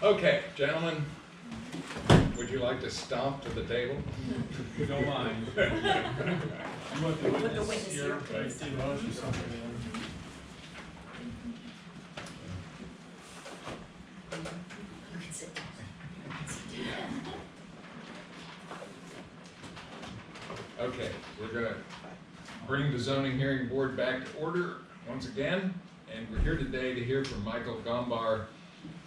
Okay, gentlemen, would you like to stomp to the table? If you don't mind. You want the With the witness witness here, here, right, please. Steve Osh or something? You can sit down. Okay, we're gonna bring the zoning hearing board back to order once again, and we're here today to hear from Michael Gombar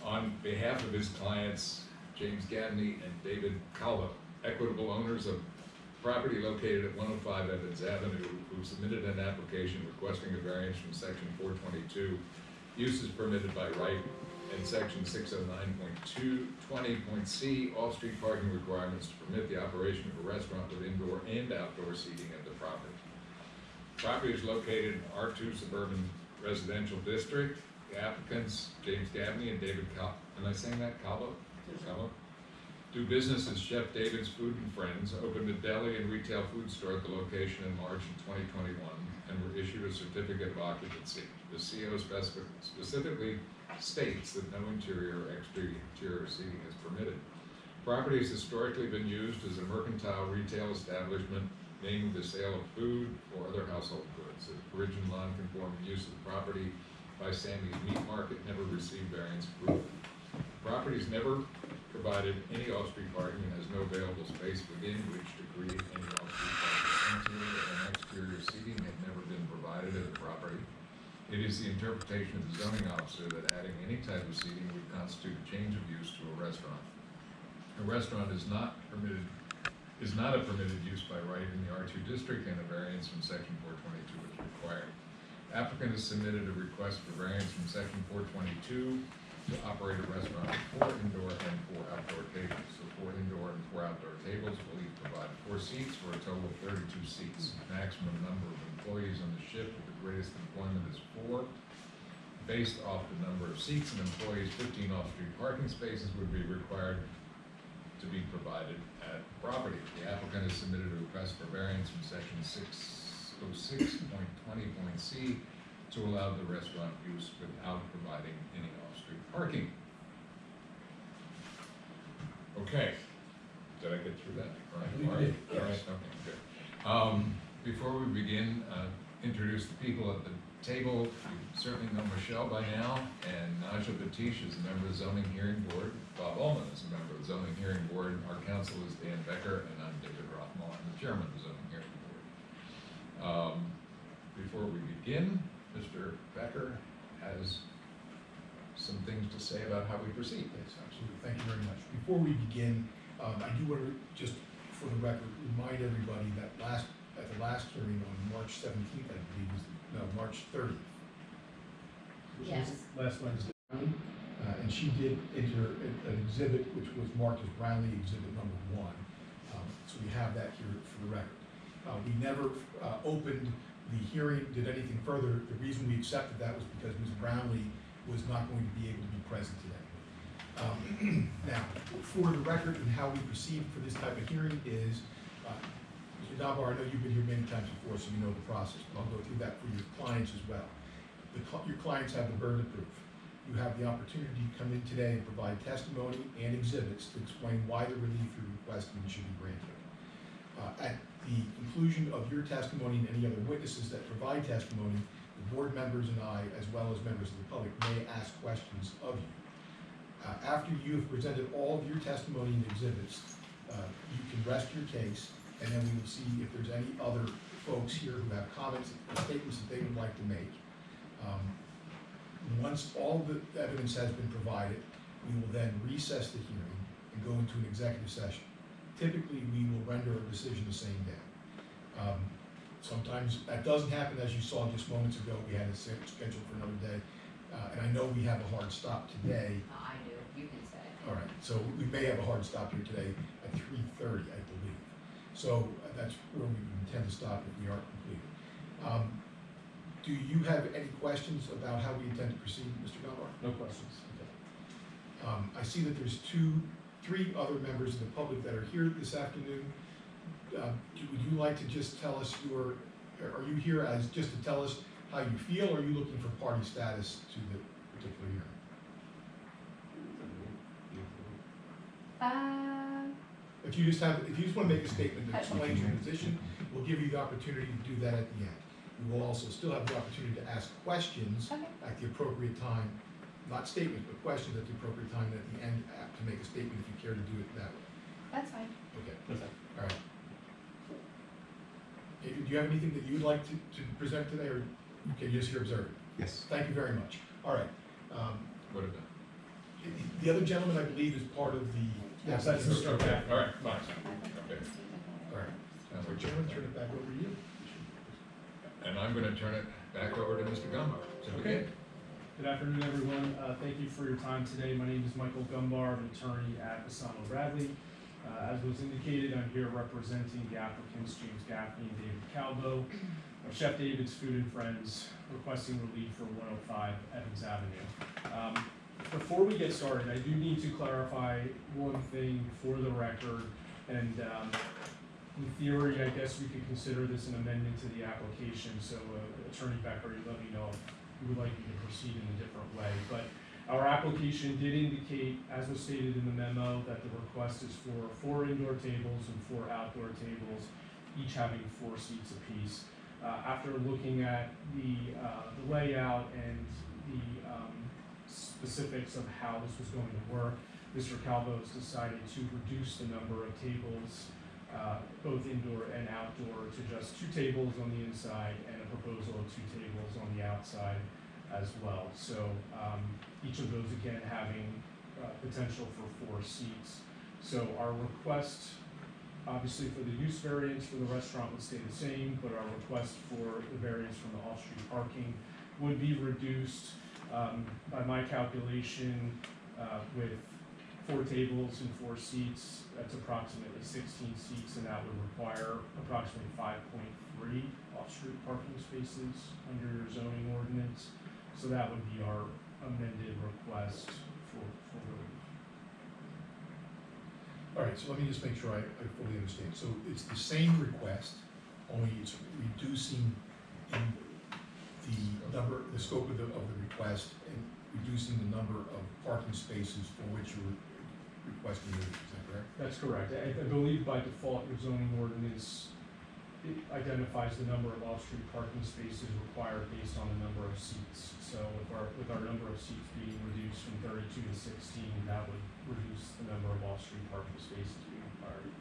on behalf of his clients, James Gaffney and David Calvo, equitable owners of property located at 105 Evans Avenue, who submitted an application requesting a variance from section 422, uses permitted by right, and section 609.220.c, off-street parking requirements to permit the operation of a restaurant with indoor and outdoor seating at the property. Property is located in R2 Suburban Residential District. The applicants, James Gaffney and David Calvo, am I saying that, Calvo? Calvo? Do business as Chef David's Food and Friends, opened a deli and retail food store at the location in March of 2021, and were issued a certificate of occupancy. The CO specifically states that no interior or exterior seating is permitted. Property has historically been used as a mercantile retail establishment, namely the sale of food or other household goods. The original non-conforming use of the property by Sammy's Meat Market never received variance approval. The property has never provided any off-street parking and has no available space within which to create any off-street parking. Interior and exterior seating have never been provided at the property. It is the interpretation of the zoning officer that adding any type of seating would constitute a change of use to a restaurant. A restaurant is not a permitted use by right in the R2 district, and a variance from section 422 is required. Applicant has submitted a request for variance from section 422 to operate a restaurant with 4 indoor and 4 outdoor tables. So 4 indoor and 4 outdoor tables will each provide 4 seats for a total of 32 seats. Maximum number of employees on the shift with the greatest employment is 4. Based off the number of seats and employees, 15 off-street parking spaces would be required to be provided at the property. The applicant has submitted a request for variance from section 606.20.c to allow the restaurant use without providing any off-street parking. Okay, did I get through that? All right, You did, yes. All right, okay, good. Before we begin, introduce the people at the table. You certainly know Michelle by now, and Naja Batish is a member of the Zoning Hearing Board. Bob Ullman is a member of the Zoning Hearing Board. Our counsel is Dan Becker, and I'm David Rothmell. I'm the chairman of the Zoning Hearing Board. Before we begin, Mr. Becker has some things to say about how we proceed. Yes, absolutely. Thank you very much. Before we begin, I do want to just, for the record, remind everybody that at the last hearing on March 17th, I believe, March 30th. Yes. Last Wednesday. And she did enter an exhibit which was marked as Brownlee Exhibit Number 1. So we have that here for the record. We never opened the hearing, did anything further. The reason we accepted that was because Ms. Brownlee was not going to be able to be present today. Now, for the record and how we proceed for this type of hearing is, Mr. Gombar, I know you've been here many times before, so you know the process, but I'll go through that for your clients as well. Your clients have the burden of proof. You have the opportunity to come in today and provide testimony and exhibits to explain why the relief you're requesting should be granted. At the conclusion of your testimony and any other witnesses that provide testimony, the board members and I, as well as members of the public, may ask questions of you. After you have presented all of your testimony and exhibits, you can rest your case, and then we will see if there's any other folks here who have comments or statements that they would like to make. Once all the evidence has been provided, we will then recess the hearing and go into an executive session. Typically, we will render a decision the same day. Sometimes that doesn't happen, as you saw just moments ago. We had a schedule for another day, and I know we have a hard stop today. I do, you can say. All right, so we may have a hard stop here today at 3:30, I believe. So that's where we intend to stop if we are completed. Do you have any questions about how we intend to proceed, Mr. Gombar? No questions. Okay. I see that there's 3 other members of the public that are here this afternoon. Would you like to just tell us are you here as just to tell us how you feel, or are you looking for party status to the particular hearing? If you just want to make a statement that explains your position, we'll give you the opportunity to do that at the end. We will also still have the opportunity to ask questions Okay. at the appropriate time, not statements, but questions at the appropriate time at the end to make a statement if you care to do it that way. That's fine. Okay, Okay. all right. Do you have anything that you would like to present today, or can you just here observe it? Yes. Thank you very much. All right. What about? The other gentleman, I believe, is part of the. Yes, that's Mr. Okay, all right, fine. Okay. All right. Sounds So like Chairman, turn it back over to you. And I'm gonna turn it back over to Mr. Gombar. So Okay. Good afternoon, everyone. Thank you for your time today. My name is Michael Gombar, I'm an attorney at Asano Bradley. As was indicated, I'm here representing the applicants, James Gaffney and David Calvo, of Chef David's Food and Friends, requesting relief for 105 Evans Avenue. Before we get started, I do need to clarify one thing for the record, and in theory, I guess we could consider this an amendment to the application, so Attorney Becker, you let me know if you would like me to proceed in a different way. But our application did indicate, as was stated in the memo, that the request is for 4 indoor tables and 4 outdoor tables, each having 4 seats apiece. After looking at the layout and the specifics of how this was going to work, Mr. Calvo has decided to reduce the number of tables, both indoor and outdoor, to just 2 tables on the inside and a proposal of 2 tables on the outside as well. So each of those again having potential for 4 seats. So our request, obviously for the use variance for the restaurant would stay the same, but our request for the variance from the off-street parking would be reduced by my calculation with 4 tables and 4 seats. That's approximately 16 seats, and that would require approximately 5.3 off-street parking spaces under your zoning ordinance. So that would be our amended request for relief. All right, so let me just make sure I fully understand. So it's the same request, only it's reducing in the scope of the request and reducing the number of parking spaces for which you're requesting relief, is that correct? That's correct. I believe by default, your zoning ordinance, it identifies the number of off-street parking spaces required based on the number of seats. So with our number of seats being reduced from 32 to 16, that would reduce the number of off-street parking spaces being required.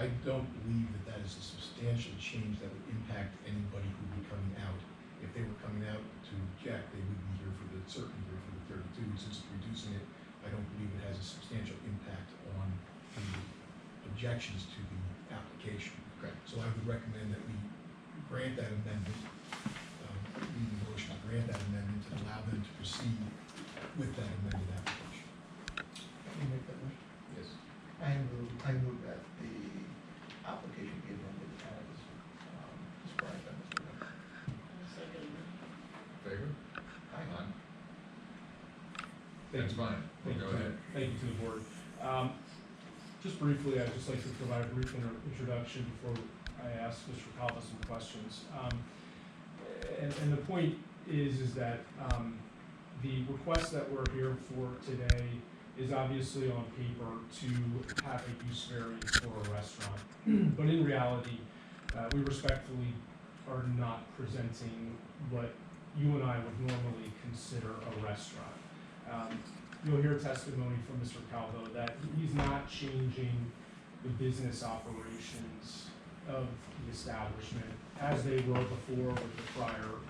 I don't believe that is a substantial change that would impact anybody who would be coming out. If they were coming out to object, they would be certainly here for the 32. Since it's reducing it, I don't believe it has a substantial impact on the objections to the application. Okay. So I would recommend that we grant that amendment, leave the motion to grant that amendment and allow them to proceed with that amended application. Can you make that motion? Yes. I move that the application be amended as described by Mr. Becker. Favor? Aye. Thank That's you. fine. Thank Go you. ahead. Thank you to the board. Just briefly, I'd just like to provide a brief introduction before I ask Mr. Calvo some questions. And the point is that the request that we're here for today is obviously on paper to have a use variance for a restaurant. But in reality, we respectfully are not presenting what you and I would normally consider a restaurant. You'll hear testimony from Mr. Calvo that he's not changing the business operations of the establishment as they were before with the prior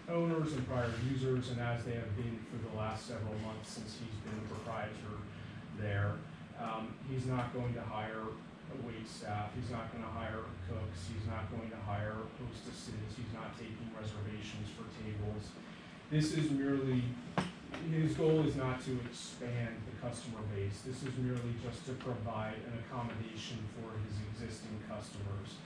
owners and prior users, and as they have been for the last several months since he's been the proprietor there. He's not going to hire a wait staff, he's not going to hire cooks, he's not going to hire hostesses, he's not taking reservations for tables. This is merely, his goal is not to expand the customer base. This is merely just to provide an accommodation for his existing customers.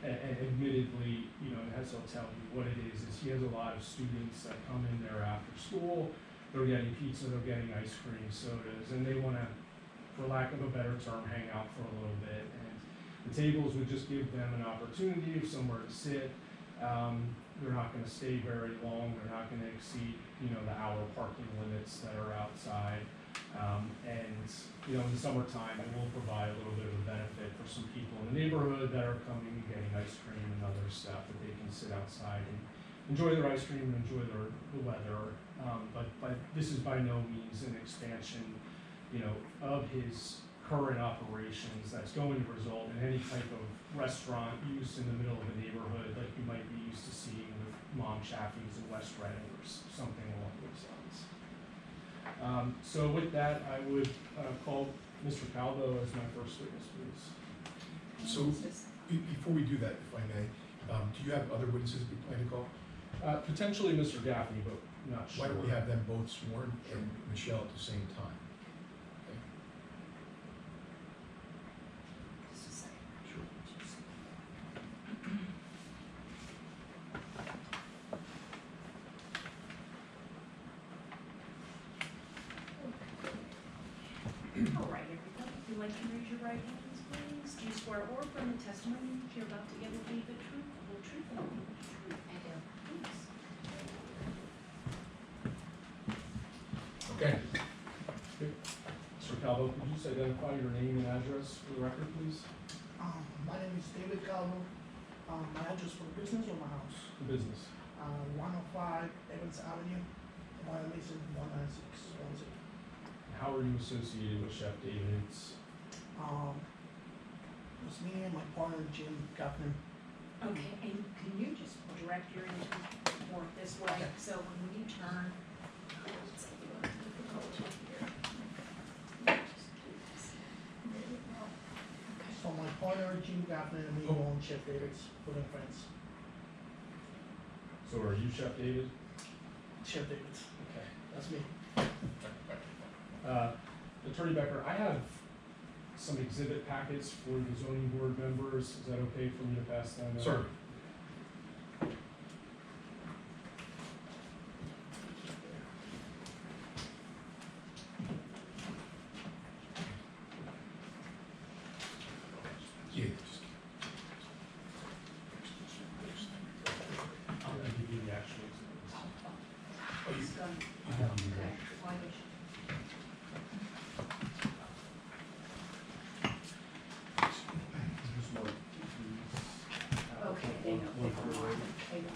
And admittedly, you know, as he'll tell you, what it is he has a lot of students that come in there after school. They're getting pizza, they're getting ice cream, sodas, and they want to, for lack of a better term, hang out for a little bit. And the tables would just give them an opportunity of somewhere to sit. They're not going to stay very long. They're not going to exceed, you know, the hour parking limits that are outside. And, you know, in the summertime, it will provide a little bit of a benefit for some people in the neighborhood that are coming and getting ice cream and other stuff, that they can sit outside and enjoy their ice cream and enjoy the weather. But this is by no means an expansion, you know, of his current operations that's going to result in any type of restaurant use in the middle of a neighborhood like you might be used to seeing with Mom Chaffee's in West Reading or something along those lines. So with that, I would call Mr. Calvo as my first witness, please. So, before we do that, if I may, do you have other witnesses we plan to call? Potentially Mr. Gaffney, but not sure. Why don't we have them both sworn and Michelle at the same time? Okay? Just a second. Sure. All right, everybody, if you'd like to raise your right hands, please. Do you swear or affirm the testimony you're about to give will be the truth, the whole truth, and nothing but the truth? I do. Please. Okay. Mr. Calvo, could you just identify your name and address for the record, please? My name is David Calvo. My address for the business or my house? The business. 105 Evans Avenue, Wyomissing, 19610. How are you associated with Chef David's? It's me and my partner Jim Gaffney. Okay, and can you just direct your engine more this way, Okay. so when you turn, it's a little difficult here. Just do this. There you go. Okay. So my partner Jim Gaffney and me own Chef David's Food and Friends. So are you Chef David? Chef David's. Okay. That's me. Attorney Becker, I have some exhibit packets for the zoning board members. Is that okay for me to pass them? out? Sir. Yeah, just. I'm gonna give you the actual exhibits. Oh, you, It's done. you have them Okay, there. why don't you- Just mark these. Okay, they know, they One know, for the- they know.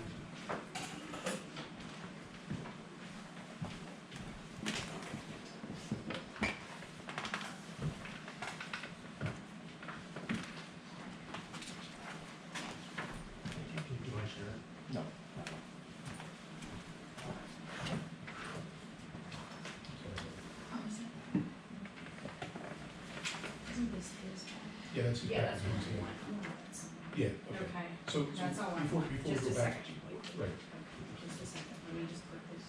Do I share it? No. Oh, is it? Isn't this his one? Yeah, that's his Yeah, that's package. what I want. Oh, that's- Yeah, okay. Okay, So, that's all I before, want. before we Just go a back. second. Right. Okay, just a second, let me just put this.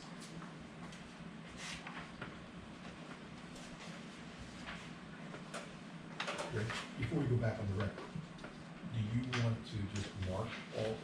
Great. Before we go back on the record, do you want to just mark all,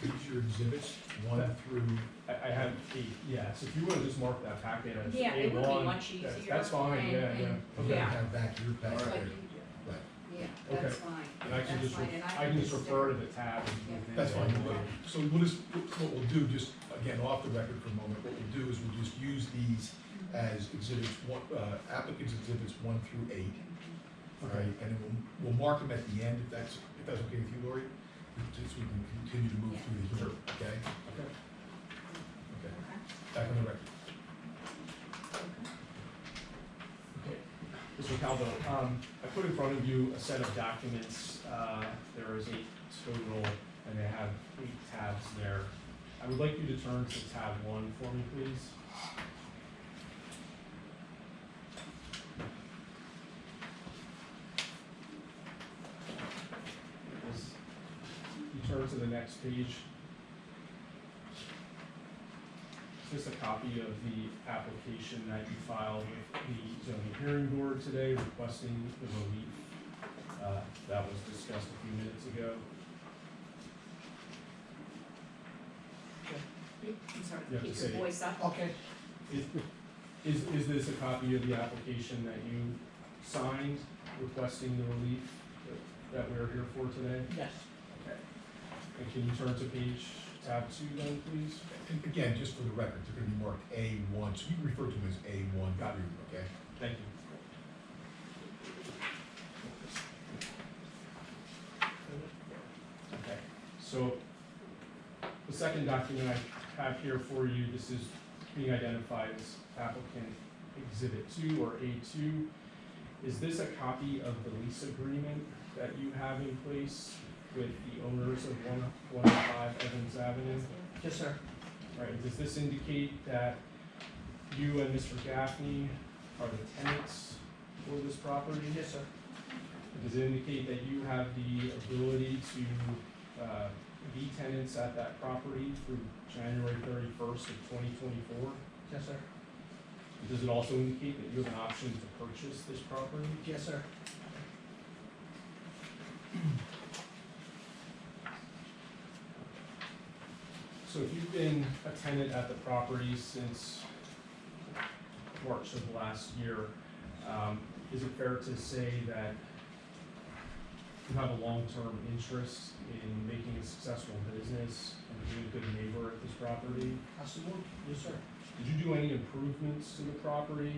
these your exhibits, one That- through, I have eight, yes. If you wanna just mark that packet as Yeah, it would be A1, much that's- easier. That's fine, and- yeah, and- yeah. okay, Yeah. have back your Just packet like there. you do. Right, Yeah, Okay. that's fine. And I can That's just, fine, and I can just stick- refer to the tab. and Yeah. within that's fine. A1. So we'll just, what we'll do, just again, off the record for a moment, what we'll do is we'll just use these as exhibits one, applicants exhibits 1 through 8. All right, and then we'll mark them at the end, if that's okay with you, Lori? Just so we can continue to move Yeah. through the hearing, okay? Okay. Okay, Okay. back on the record. Okay, Mr. Calvo, I put in front of you a set of documents, there is 8 total, and they have 8 tabs there. I would like you to turn to tab 1 for me, please. As you turn to the next page. Is this a copy of the application that you filed with the zoning hearing board today requesting the relief that was discussed a few minutes ago? I'm sorry, You have to keep your say- voice up. Okay. Is this a copy of the application that you signed requesting the relief that we're here for today? Yes. Okay. And can you turn to page tab 2 then, please? And again, just for the record, they're gonna be marked A1, so you can refer to them as A1 through, okay? Thank you. Okay, so the second document I have here for you, this is being identified as applicant exhibit 2 or A2. Is this a copy of the lease agreement that you have in place with the owners of 105 Evans Avenue? Yes, sir. Right, does this indicate that you and Mr. Gaffney are the tenants for this property? Yes, sir. Does it indicate that you have the ability to be tenants at that property through January 31st of 2024? Yes, sir. Does it also indicate that you have an option to purchase this property? Yes, sir. So if you've been a tenant at the property since March of last year, is it fair to say that you have a long-term interest in making a successful business and being a good neighbor at this property? Absolutely. Yes, sir. Did you do any improvements to the property?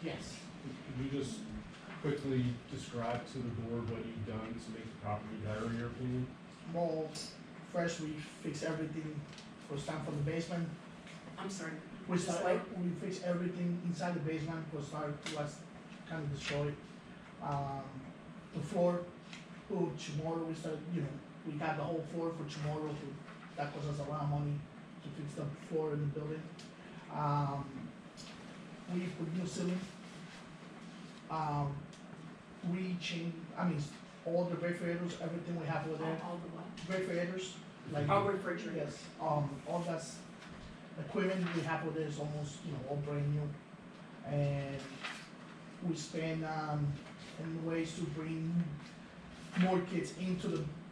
Yes. Could you just quickly describe to the board what you've done to make the property better in your opinion? Well, first we fix everything, first time from the basement. I'm sorry. We Just start, like- we fix everything inside the basement, was kind of destroyed. The floor, tomorrow we start, we got the whole floor for tomorrow, that costs us a lot of money to fix the floor in the building. We put new ceiling. We change, all the refrigerators, everything we have over there, All the what? refrigerators, like. All refrigerators. Yes, all that's equipment we have over there is almost, all brand new. And we spend, in ways to bring more kids into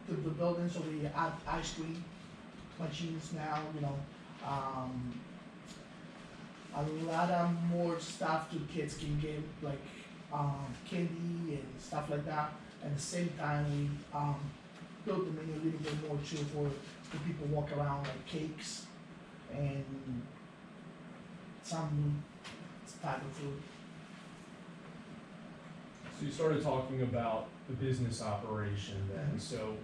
the building, so we add ice cream machines now, a lot of more stuff to kids can get, like, candy and stuff like that. At the same time, we, built the menu a little bit more too for the people walk around, like cakes and some type of food. So you started talking about the business operation then, so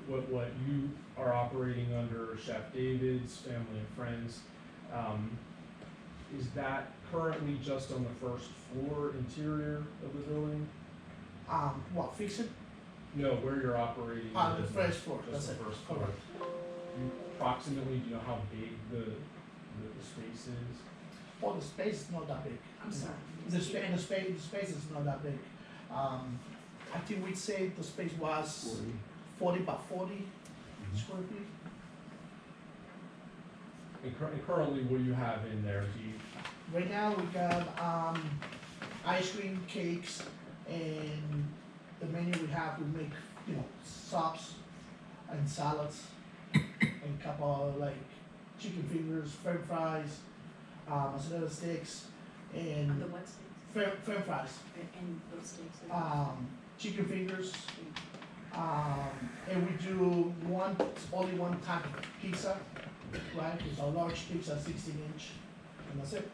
what you are operating under, Chef David's, Family and Friends, is that currently just on the first floor interior of the building? What, fix it? No, where you're operating. On the business, first floor, Just that's the it. first floor. Correct. Approximately, do you know how big the space is? Well, the space is not that big. I'm sorry. The space is not that big. I think we'd say the space was 40 by 40 square feet. And currently, what do you have in there? Do you, Right now, we got, ice cream, cakes, and the menu we have, we make, soups and salads, and a couple like chicken fingers, french fries, mozzarella sticks, The and what steaks? french fries, And those steaks? chicken fingers, and we do only one type of pizza, right? It's a large pizza, 16-inch, and that's it.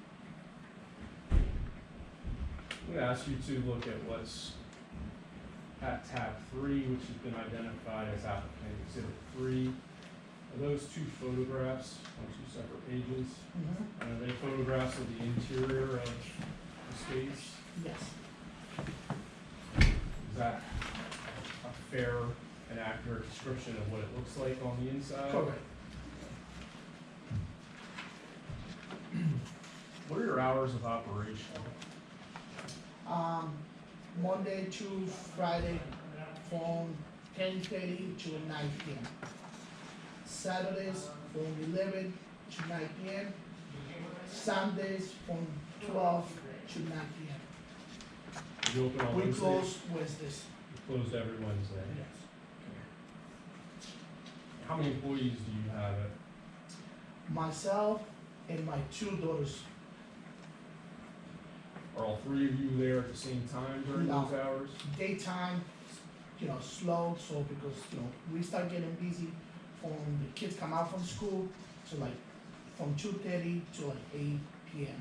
I'm gonna ask you to look at what's at tab 3, which has been identified as applicant exhibit 3. Are those two photographs on two separate pages? And are they photographs of the interior of the space? Yes, Is that a fair and accurate description of what it looks like on the inside? correct. What are your hours of operation? Monday to Friday from 10:30 to 9 p.m. Saturdays from 11 to 9 p.m. Sundays from 12 to 9 p.m. You open on We Wednesdays? close Wednesdays. You closed every Wednesday. Yes. How many employees do you have at Myself and my 2 daughters. Are all 3 of you there at the same time during No. those hours? Daytime, slow, so because, we start getting busy from the kids come out from school to like, from 2:30 to like 8 PM.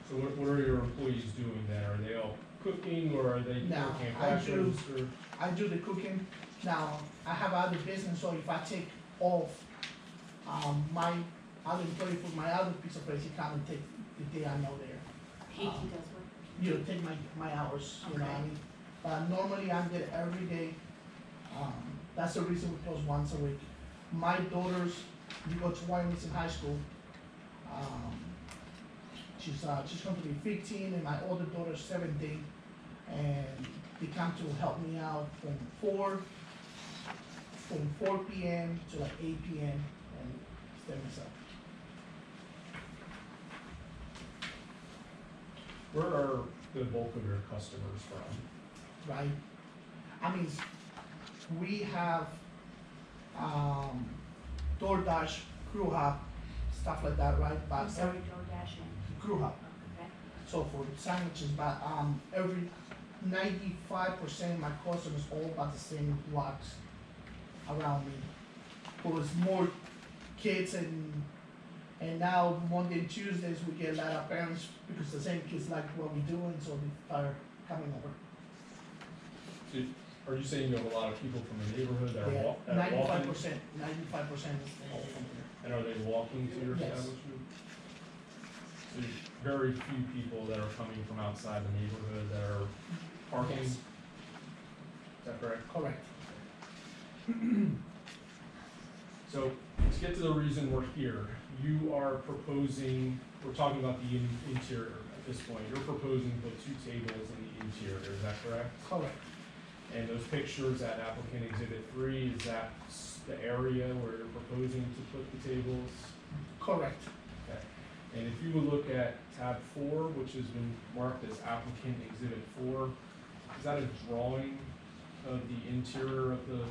So what are your employees doing then? Are they all cooking or are they No, working at I cash do- register? I do the cooking. Now, I have other business, so if I take off, my other employee for my other piece of place, he come and take the day I know there. He does work. You know, take my hours, you know what I Okay. mean? But normally I'm there every day. That's the reason we close once a week. My daughters, we go to Wyomissing High School. She's going to be 15 and my older daughter's 17. And they come to help me out from 4 PM to like 8 PM and stay myself. Where are the bulk of your customers from? Right? I mean, we have, DoorDash, Crew Hub, stuff like that, right? I'm But sorry, DoorDash and, Crew Hub, okay. so for sandwiches, but, every 95% of my customers all about the same blocks around me. But it's more kids and now Monday and Tuesdays we get a lot of parents because the same kids like what we do and so they are coming over. So are you saying you have a lot of people from the neighborhood that are Yeah, that are walking? 95% is all from here. And are they walking to your Yes. establishment? So very few people that are coming from outside the neighborhood that are parking? Yes. Is that correct? Correct. So let's get to the reason we're here. You are proposing, we're talking about the interior at this point. You're proposing to put 2 tables in the interior, is that correct? Correct. And those pictures at applicant exhibit 3, is that the area where you're proposing to put the tables? Correct. Okay. And if you would look at tab 4, which has been marked as applicant exhibit 4, is that a drawing of the interior of the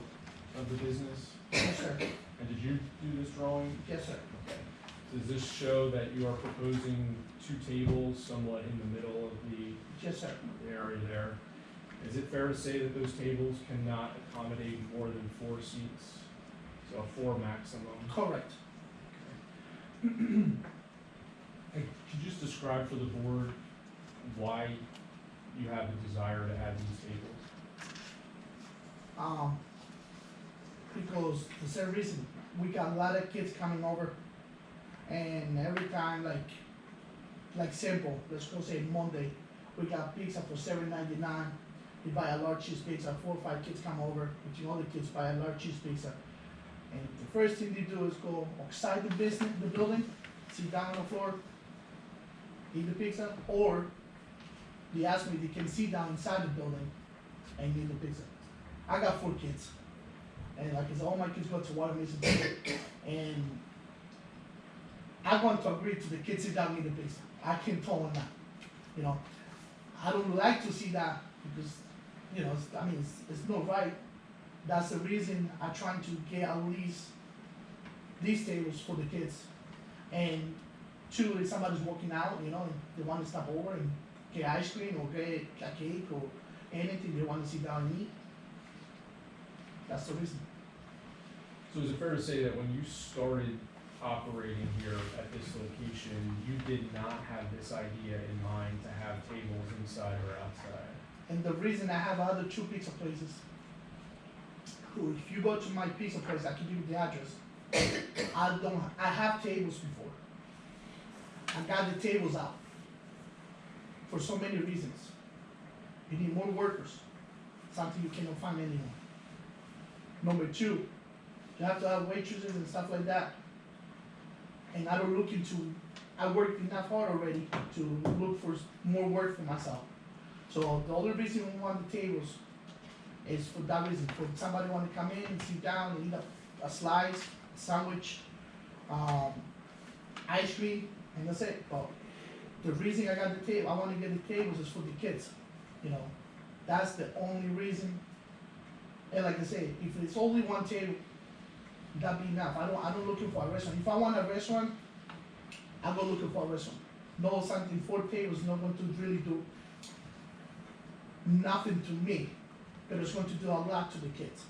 business? Yes, sir. And did you do this drawing? Yes, sir. Okay. Does this show that you are proposing 2 tables somewhat in the middle of the Yes, sir. area there? Is it fair to say that those tables cannot accommodate more than 4 seats? So 4 maximum? Correct. And could you just describe for the board why you have the desire to add these tables? Because the same reason, we got a lot of kids coming over, and every time, like simple, let's go say Monday, we got pizza for $7.99. We buy a large cheese pizza, 4 or 5 kids come over, which all the kids buy a large cheese pizza. And the first thing they do is go outside the building, sit down on the floor, eat the pizza, or they ask me if they can sit down inside the building and eat the pizza. I got 4 kids. And like I said, all my kids go to Wyomissing, and I want to agree to the kids sit down and eat the pizza. I can tell them that, you know. I don't like to see that because, you know, it's not right. That's the reason I'm trying to get at least these tables for the kids. And 2, if somebody's walking out, you know, and they want to stop over and get ice cream or get a cake or anything, they want to sit down and eat. That's the reason. So is it fair to say that when you started operating here at this location, you did not have this idea in mind to have tables inside or outside? And the reason I have other 2 pizza places, who, if you go to my pizza place, I can give you the address. I have tables before. I got the tables out for so many reasons. You need more workers, something you cannot find anymore. Number 2, you have to have waitresses and stuff like that. And I don't look into, I worked enough hard already to look for more work for myself. So the only reason we want the tables is for that reason, for somebody want to come in and sit down and eat a slice, a sandwich, ice cream, and that's it. But the reason I got the table, I want to get the tables is for the kids, you know. That's the only reason. And like I say, if it's only 1 table, that'd be enough. I don't looking for a restaurant. If I want a restaurant, I go looking for a restaurant. No, something 4 tables not going to really do nothing to me, but it's going to do a lot to the kids.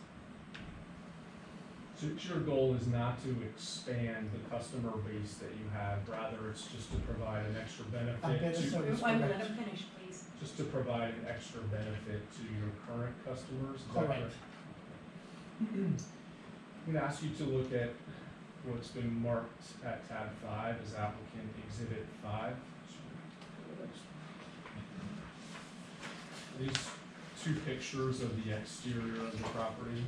So your goal is not to expand the customer base that you have, rather it's just to provide an extra benefit better to, service. Wait, let him finish, please. just to provide an extra benefit to your current customers, is that Correct. I'm gonna ask you to look at what's been marked at tab 5 as applicant exhibit 5. These two pictures of the exterior of the property,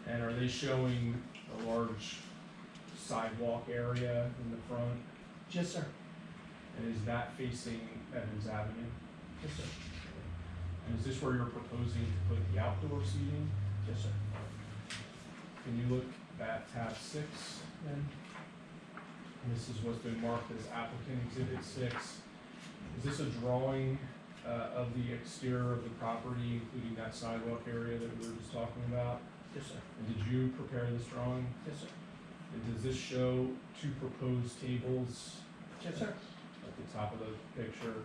and are they showing a large sidewalk area in the front? Yes, sir. And is that facing Evans Avenue? Yes, sir. And is this where you're proposing to put the outdoor seating? Yes, sir. Can you look at tab 6 then? And this is what's been marked as applicant exhibit 6. Is this a drawing of the exterior of the property, including that sidewalk area that we were just talking about? Yes, sir. And did you prepare this drawing? Yes, sir. And does this show two proposed tables Yes, sir. at the top of the picture?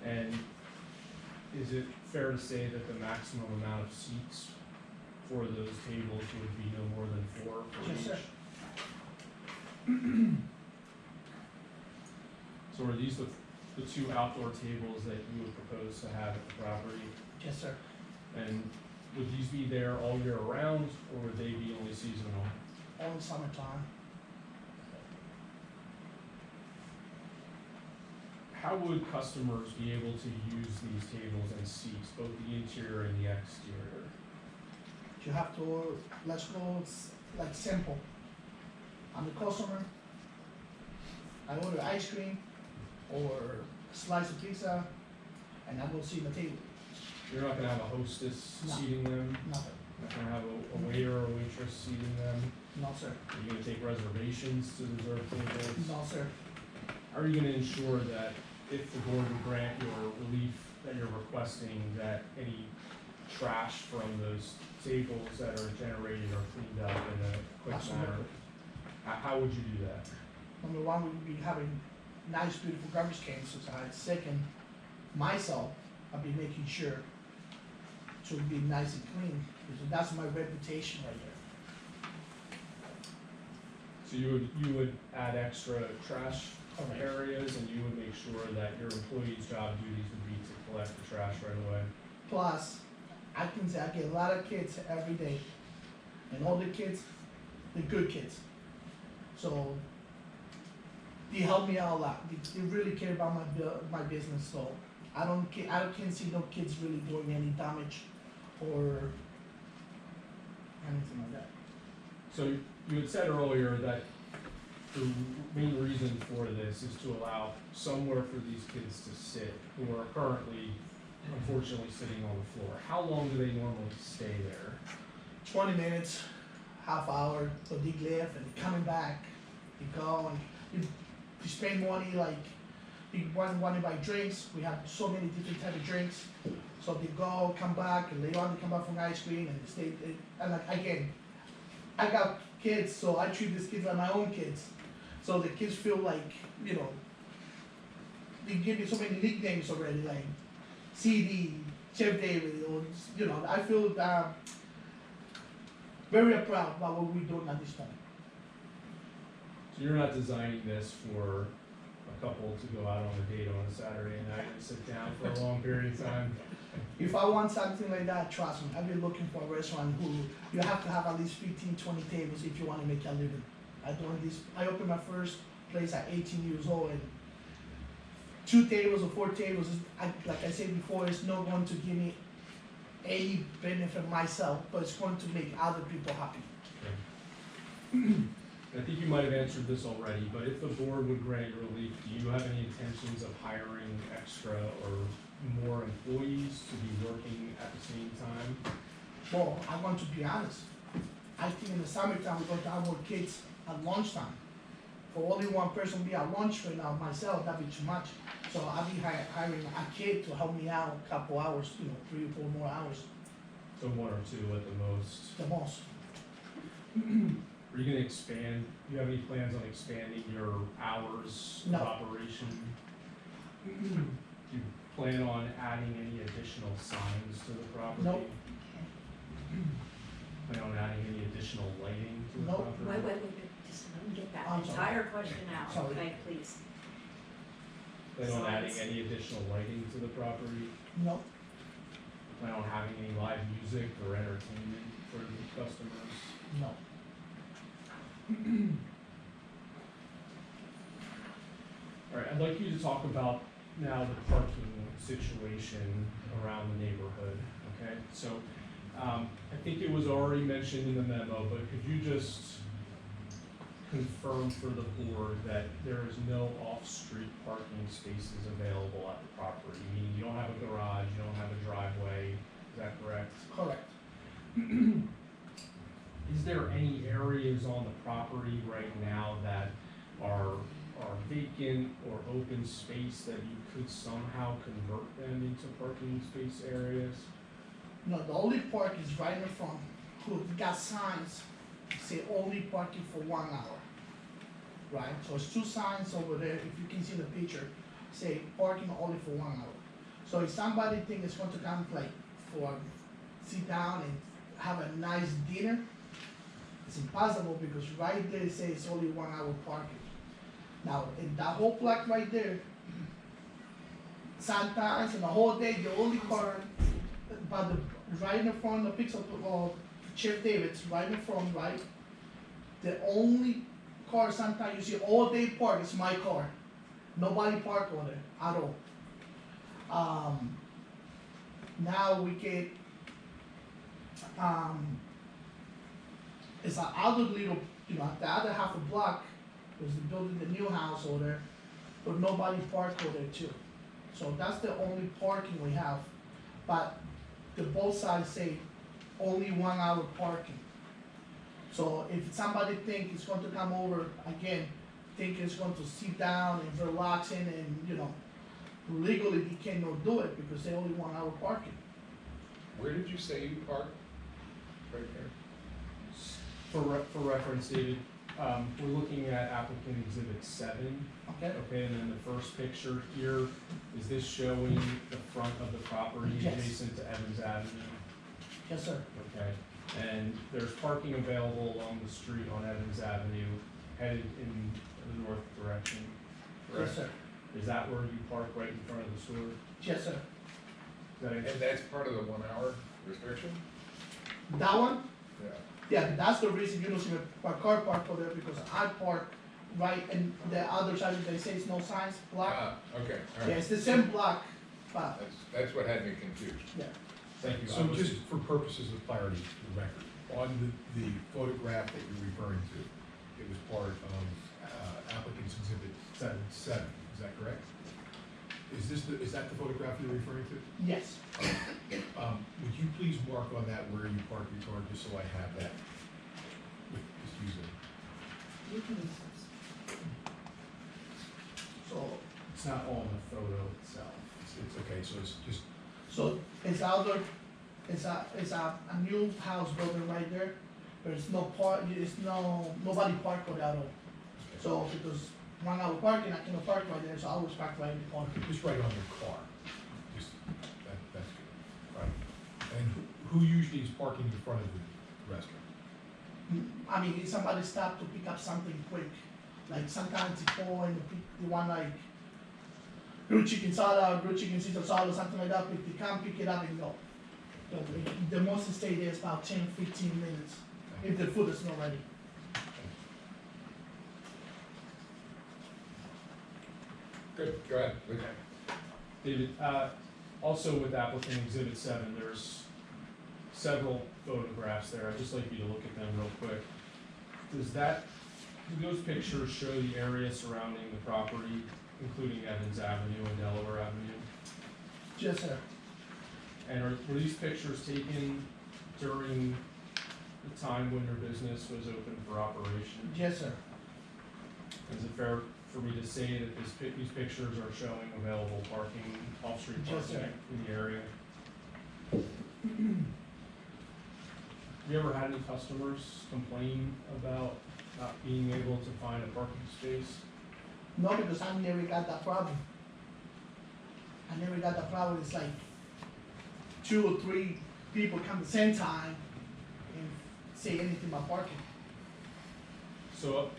And is it fair to say that the maximum amount of seats for those tables would be no more than 4 for Yes, each? sir. So are these the two outdoor tables that you would propose to have at the property? Yes, sir. And would these be there all year round, or would they be only seasonal? All in summertime. How would customers be able to use these tables and seats, both the interior and the exterior? You have to, let's go like simple. I'm the customer. I order ice cream or a slice of pizza, and I go sit at the table. You're not gonna have a hostess No. seating them? Nothing. You're not gonna have a waiter or waitress seating them? No, sir. Are you gonna take reservations to reserve tables? No, sir. How are you gonna ensure that if the board would grant your relief that you're requesting, that any trash from those tables that are generated are cleaned up in a quick manner? Absolutely. How would you do that? Number one, we would be having nice, beautiful garbage cans. Second, myself, I'll be making sure to be nice and clean, because that's my reputation right there. So you would add extra trash Correct. areas, and you would make sure that your employees' job duties would be to collect the trash right away? Plus, I can say I get a lot of kids every day, and all the kids, they're good kids. So they help me out a lot. They really care about my business. So I can't see no kids really doing any damage or anything like that. So you had said earlier that the main reason for this is to allow somewhere for these kids to sit who are currently unfortunately sitting on the floor. How long do they normally stay there? 20 minutes, half hour, so they leave and coming back. They go and you spend money, like you want to buy drinks. We have so many different type of drinks. So they go, come back, and later on they come back from ice cream and they stay. And like again, I got kids, so I treat these kids like my own kids. So the kids feel like, you know, they give me so many nicknames already, like CD, Chef David, or you know, I feel very proud about what we're doing at this point. So you're not designing this for a couple to go out on a date on a Saturday night and sit down for a long period of time? If I want something like that, trust me, I've been looking for a restaurant who you have to have at least 15, 20 tables if you want to make a living. I opened my first place at 18 years old, and 2 tables or 4 tables, like I said before, it's not going to give me any benefit myself, but it's going to make other people happy. I think you might have answered this already, but if the board would grant your relief, do you have any intentions of hiring extra or more employees to be working at the same time? Well, I want to be honest. I think in the summertime we're going to have more kids at lunchtime. For only one person to be at lunch right now, myself, that'd be too much. So I'll be hiring a kid to help me out a couple hours, 3 or 4 more hours, So 1 or 2 at the most. the most. Are you gonna expand, do you have any plans on expanding your hours of No. operation? Do you plan on adding any additional signs to the property? Nope. plan on adding any additional lighting to the No. property? Wait, just let me get that I'm sorry. entire question out, Sorry. okay, please. Plan on adding Signs. any additional lighting to the property? No, Plan on having any live music or entertainment for the customers? no. Alright, I'd like you to talk about now the parking situation around the neighborhood, okay? So, I think it was already mentioned in the memo, but could you just confirm for the board that there is no off-street parking spaces available at the property? Meaning you don't have a garage, you don't have a driveway, is that correct? Correct. Is there any areas on the property right now that are vacant or open space that you could somehow convert them into parking space areas? No, the only park is right in front, who got signs, say only parking for 1 hour. Right, so it's 2 signs over there, if you can see the picture, say parking only for 1 hour. So if somebody think it's going to come like for sit down and have a nice dinner, it's impossible because right there it says it's only 1 hour parking. Now, in that whole block right there, sometimes in the whole day, the only car, but right in the front of the picture of Chief David's, right in front, right? The only car sometimes you see all day park is my car. Nobody park on there at all. Now we get, it's an other little, the other half a block was building the new house over there, but nobody parked over there too. So that's the only parking we have, but the both sides say only 1 hour parking. So if somebody think it's going to come over, again, think it's going to sit down and relax in and, legally they cannot do it because they only 1 hour parking. Where did you say you parked? Right there? For reference, David, we're looking at applicant exhibit 7. Okay? Okay, and then the first picture here, is this showing the front of the property Yes. adjacent to Evans Avenue? Yes, sir. Okay, and there's parking available along the street on Evans Avenue, headed in the north direction. Yes, sir. Is that where you park right in front of the store? Yes, sir. Is that And that's part of the 1 hour restriction? That one? Yeah. Yeah, that's the reason you don't see my car park over there because I park right in the other side. They say it's no signs block. Ah, okay, all Yeah, right. it's the same block, but That's what had me confused. yeah. Thank you. So just for purposes of clarity for the record, on the photograph that you're referring to, it was part of applicant's exhibit 7, is that correct? Is that the photograph you're referring to? Yes. Would you please mark on that where you park your car, just so I have that with this user? You can. So, It's not on the photo itself. It's okay, so it's just, so it's a new house building right there. There's no nobody park on that all. So because 1 hour parking, I cannot park right there, so I always park right in the corner. just right on your car, just, that's good, right? And who usually is parking in front of the restaurant? I mean, if somebody stop to pick up something quick, like sometimes they call and they want like grilled chicken salad, grilled chicken Caesar salad, something like that, if they come pick it up and go. So the most they stay there is about 10, 15 minutes, if the food is not ready. Good, go ahead. David, also with applicant exhibit 7, there's several photographs there. I'd just like you to look at them real quick. Do those pictures show the area surrounding the property, including Evans Avenue and Delaware Avenue? Yes, sir. And were these pictures taken during the time when your business was open for operation? Yes, sir. Is it fair for me to say that these pictures are showing available parking, off-street Yes, parking sir. in the area? Have you ever had any customers complain about not being able to find a parking space? No, because I never got that problem. I never got that problem. It's like 2 or 3 people come at the same time, and say anything about parking. So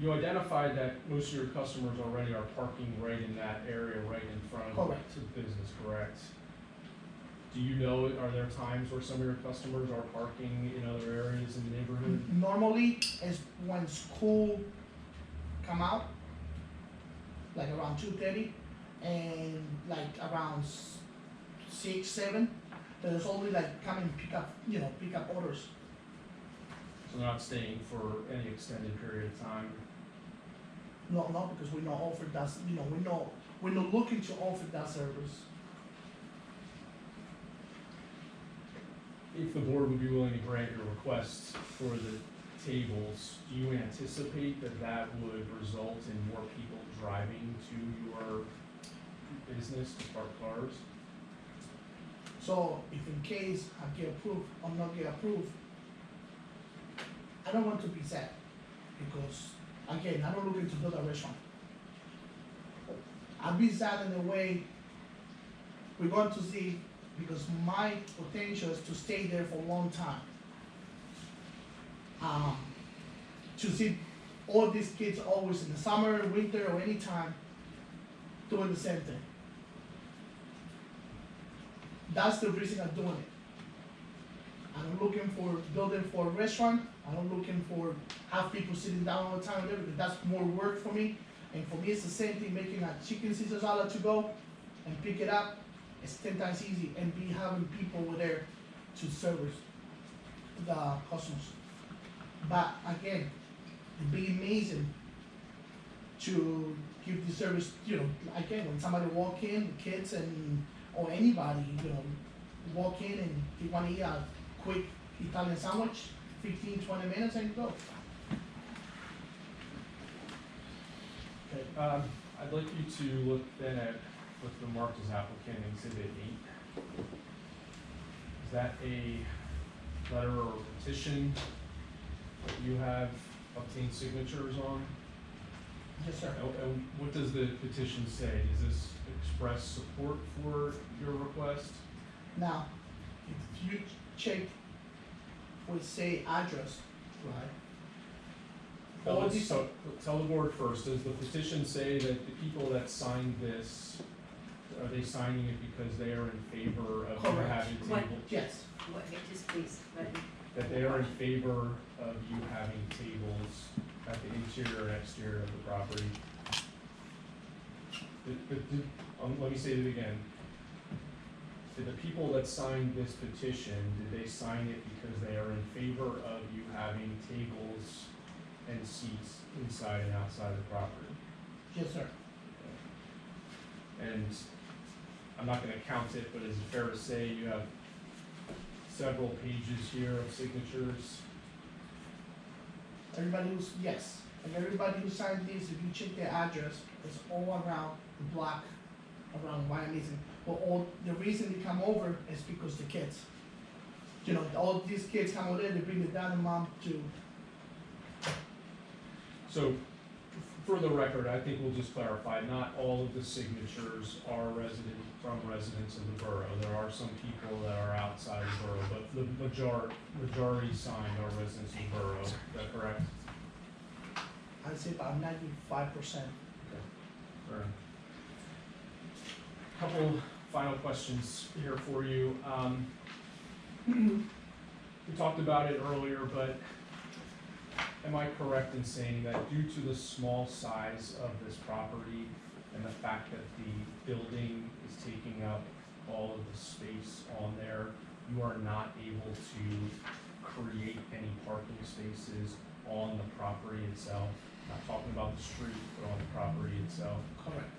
you identified that most of your customers already are parking right in that area, right in front of Correct. the business, correct? Do you know, are there times where some of your customers are parking in other areas in the neighborhood? Normally, it's when school come out, like around 2:30, and like around 6, 7, there's only like come and pick up, pick up orders. So they're not staying for any extended period of time? No, because we not offer that, we're not looking to offer that service. If the board would be willing to grant your request for the tables, do you anticipate that that would result in more people driving to your business to park cars? So if in case I get approved or not get approved, I don't want to be sad, because again, I'm not looking to build a restaurant. I'll be sad in a way we're going to see, because my potential is to stay there for a long time. To see all these kids always in the summer, winter, or any time doing the same thing. That's the reason I'm doing it. I'm not looking for building for a restaurant. I'm not looking for have people sitting down all the time, whatever, because that's more work for me. And for me, it's the same thing making a chicken Caesar salad to go and pick it up. It's 10 times easy, and be having people over there to service the customers. But again, it'd be amazing to give the service, again, when somebody walk in, the kids or anybody, walk in and they wanna eat a quick Italian sandwich, 15, 20 minutes and go. Okay, I'd like you to look then at what's been marked as applicant exhibit 8. Is that a letter or petition that you have obtained signatures on? Yes, sir. And what does the petition say? Does this express support for your request? Now, if you check, would say address, right? All these, So tell the board first, does the petition say that the people that signed this, are they signing it because they are in favor of you Correct. having What? tables? yes, What, just please, let me. That they are in favor of you having tables at the interior and exterior of the property? Let me say it again. Did the people that signed this petition, did they sign it because they are in favor of you having tables and seats inside and outside the property? yes, sir. And I'm not gonna count it, but is it fair to say you have several pages here of signatures? Everybody who's, yes, and everybody who signed this, if you check their address, it's all around the block, around Wyomissing. But all, the reason they come over is because the kids. All these kids come over there, they bring the dad and mom to, So, for the record, I think we'll just clarify, not all of the signatures are from residents of the borough. There are some people that are outside the borough, but the majority signed are residents of the borough. Is that correct? I'd say about 95%. Sure. Couple final questions here for you. We talked about it earlier, but am I correct in saying that due to the small size of this property and the fact that the building is taking up all of the space on there, you are not able to create any parking spaces on the property itself? Not talking about the street, but on the property itself. Correct.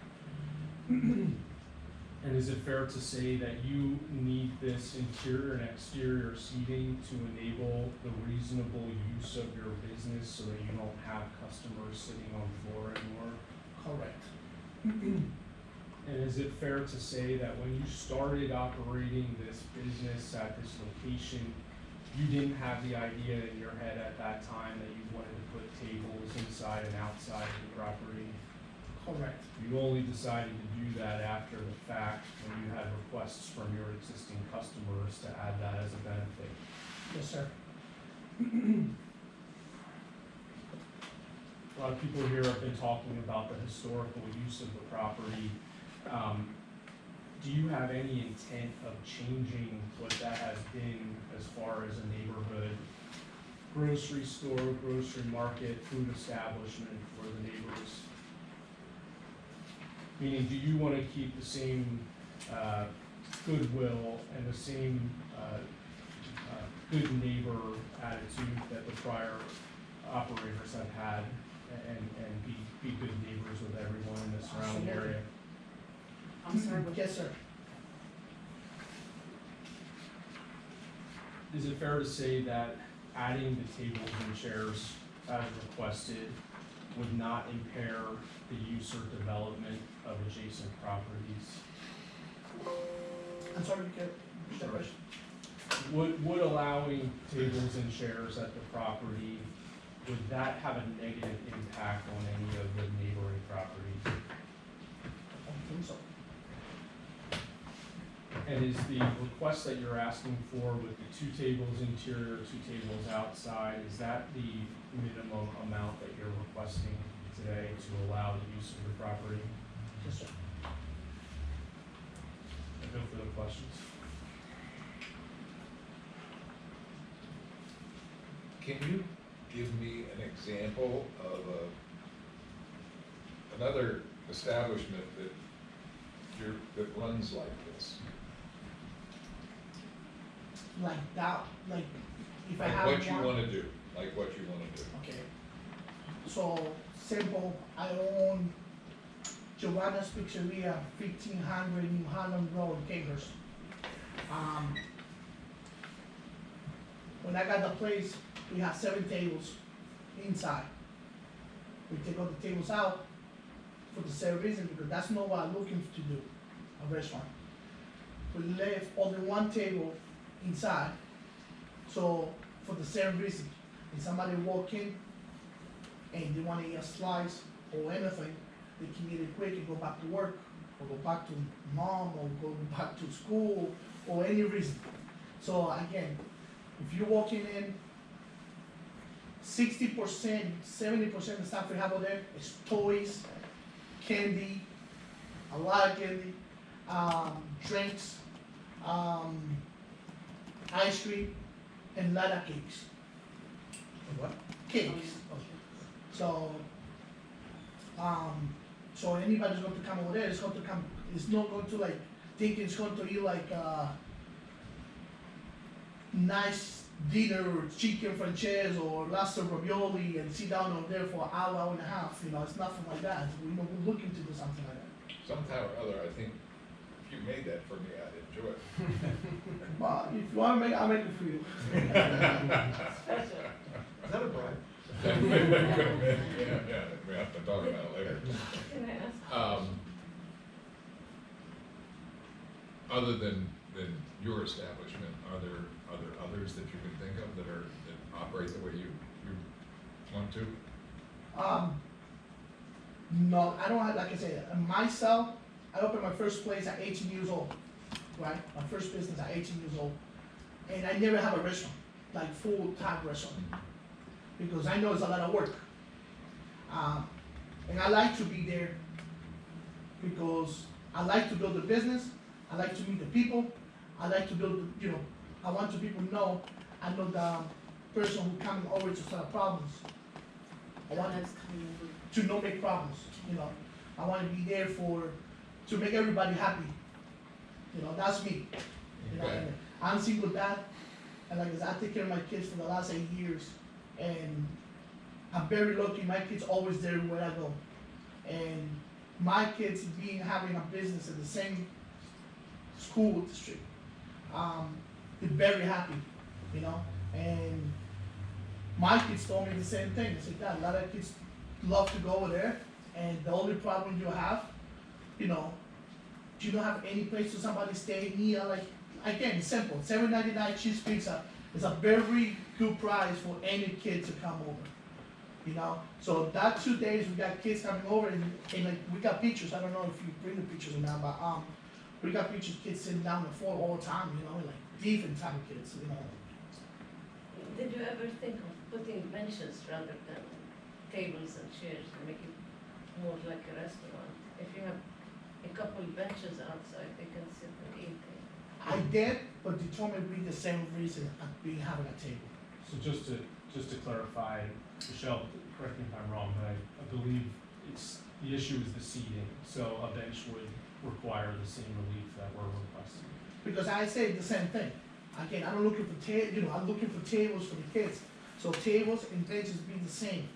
And is it fair to say that you need this interior and exterior seating to enable the reasonable use of your business so that you don't have customers sitting on the floor anymore? Correct. And is it fair to say that when you started operating this business at this location, you didn't have the idea in your head at that time that you wanted to put tables inside and outside of the property? Correct. You only decided to do that after the fact when you had requests from your existing customers to add that as a benefit. Yes, sir. A lot of people here have been talking about the historical use of the property. Do you have any intent of changing what that has been as far as a neighborhood grocery store, grocery market, food establishment for the neighbors? Meaning, do you want to keep the same goodwill and the same good neighbor attitude that the prior operators have had and be good neighbors with everyone in the surrounding Absolutely. area? I'm sorry, what? Yes, sir. Is it fair to say that adding the tables and chairs as requested would not impair the use or development of adjacent properties? I'm sorry, you can, repeat that Sure. question? Would allowing tables and chairs at the property, would that have a negative impact on any of the neighboring properties? I don't think so. And is the request that you're asking for with the 2 tables interior, 2 tables outside, is that the minimum amount that you're requesting today to allow the use of your property? Yes, sir. No further questions? Can you give me an example of another establishment that runs like this? Like that, like, if I Like have what you one- wanna do, like what you wanna do. Okay. So, simple, I own Giovanna's Pizzeria, 1500 New Holland Road, Cambridge. When I got the place, we have 7 tables inside. We take all the tables out for the same reason, because that's not what I'm looking to do, a restaurant. We left only 1 table inside, so for the same reason, if somebody walk in and they wanna eat a slice or anything, they can eat it quick and go back to work, or go back to mom, or go back to school, or any reason. So again, if you're walking in, 60%, 70% of the stuff we have over there is toys, candy, a lot of candy, drinks, ice cream, and a lot of cakes. What? Cakes. So, so anybody's going to come over there, it's going to come, it's not going to like, think it's going to eat like, nice dinner or chicken franchise or lobster ravioli and sit down over there for an hour and a half, you know, it's nothing like that. We're looking to do something like that. Sometime or other, I think if you made that for me, I'd enjoy it. But if you wanna make, I'll make it for you. Is that a bribe? Yeah, we have to talk about it later. Can I ask? Other than your establishment, are there others that you can think of that operate the way you want to? No, I don't have, like I said, myself, I opened my first place at 18 years old, right? My first business at 18 years old. And I never have a restaurant, like full-time restaurant, because I know it's a lot of work. And I like to be there because I like to build a business, I like to meet the people, I like to build, you know, I want to people know, I know the person who coming over to solve problems. I want That's coming over. to not make problems, you know. I want to be there to make everybody happy. You know, that's me. You know, Okay. and I'm single dad, and like I said, I take care of my kids for the last 8 years, and I'm very lucky. My kids always there where I go, and my kids having a business in the same school district, they're very happy, you know. And my kids told me the same thing. They said, Dad, a lot of kids love to go over there, and the only problem you have, you know, you don't have any place to somebody stay near. Like, again, simple, $7.99 cheese pizza is a very good price for any kid to come over, you know. So that 2 days we got kids coming over, and like we got pictures. I don't know if you bring the pictures or not, but we got pictures kids sitting down the floor all the time, you know, like different type of kids, you know. Did you ever think of putting benches rather than tables and chairs to make it more like a restaurant? If you have a couple benches outside, they can sit and eat. I did, but they told me to be the same reason we having a table. So just to clarify, Michelle, correct me if I'm wrong, but I believe the issue is the seating, so a bench would require the same relief that we're requesting. Because I say the same thing. Again, I'm looking for I'm looking for tables for the kids. So tables and benches be the same.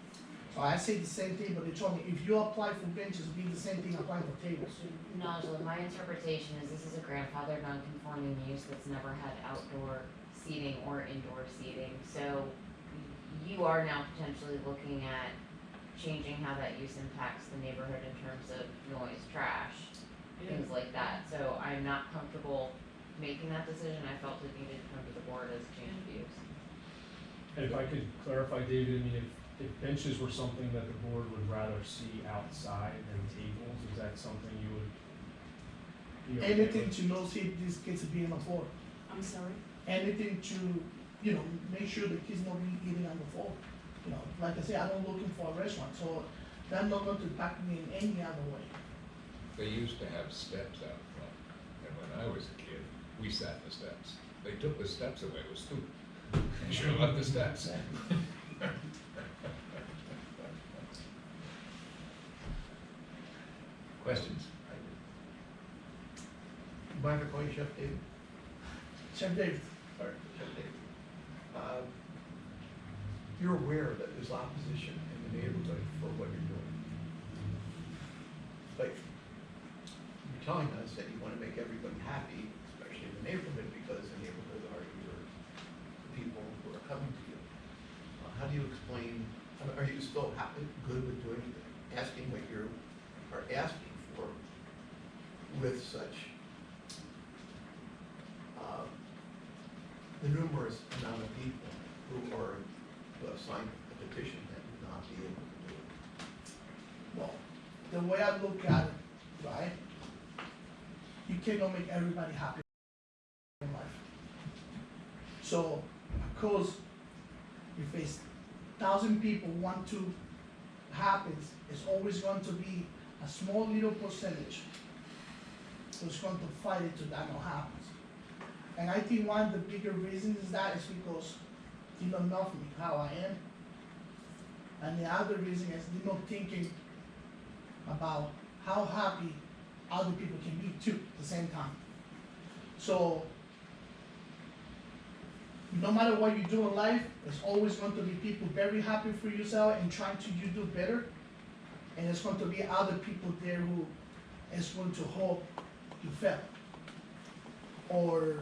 So I say the same thing, but they told me if you apply for benches, be the same thing applying for tables. Najla, my interpretation is this is a grandfathered non-conforming use that's never had outdoor seating or indoor seating. So you are now potentially looking at changing how that use impacts the neighborhood in terms of noise, trash, things like that. So I'm not comfortable making that decision. I felt it needed to come to the board as a change of use. And if I could clarify, David, I mean, if benches were something that the board would rather see outside than tables, is that something you would be okay Anything with? to know see these kids being on the floor. I'm sorry? Anything to, make sure the kids not be eating on the floor. Like I say, I'm not looking for a restaurant, so that's not going to impact me in any other way. They used to have steps out front, and when I was a kid, we sat in the steps. They took the steps away, it was stupid. They should have left the steps. Questions? Mind if I call you Chef David? Chef Dave, All right, Chef David. You're aware that there's opposition in the neighborhood for what you're doing. But you're telling us that you want to make everybody happy, especially in the neighborhood, because the neighborhood are your people who are coming to you. How do you explain, are you still happy, good with doing, asking what you are asking for with such the numerous amount of people who are signed a petition that would not be able to do it? well, the way I look at it, right? You cannot make everybody happy in life. So, of course, if it's 1,000 people want to happens, it's always going to be a small little percentage who's going to fight it to that not happens. And I think one of the bigger reasons is that is because they don't know me, how I am. And the other reason is they're not thinking about how happy other people can be too at the same time. So, no matter what you do in life, there's always going to be people very happy for yourself and trying to you do better. And there's going to be other people there who is going to hope you fail. Or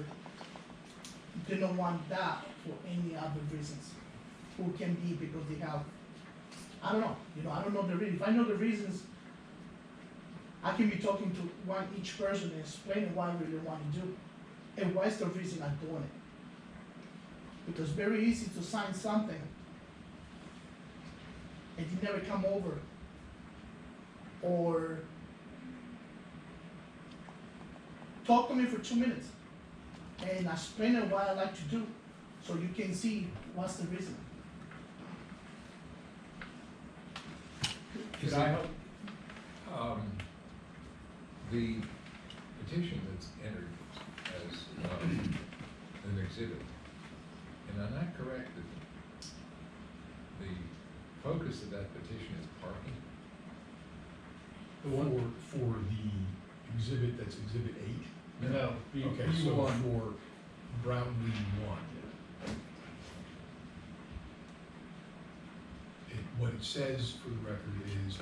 they don't want that for any other reasons. Who can be because they have, I don't know, I don't know the reason. If I know the reasons, I can be talking to each person and explaining what I really want to do. And what's the reason I'm doing it. Because it's very easy to sign something and you never come over, or talk to me for 2 minutes and I explain what I like to do so you can see what's the reason. Could I help? The petition that's entered as an exhibit, and I'm not correct that the focus of that petition is parking? The one, For the exhibit that's exhibit 8? no, Okay, B1. so for Brownlee 1. What it says for the record is,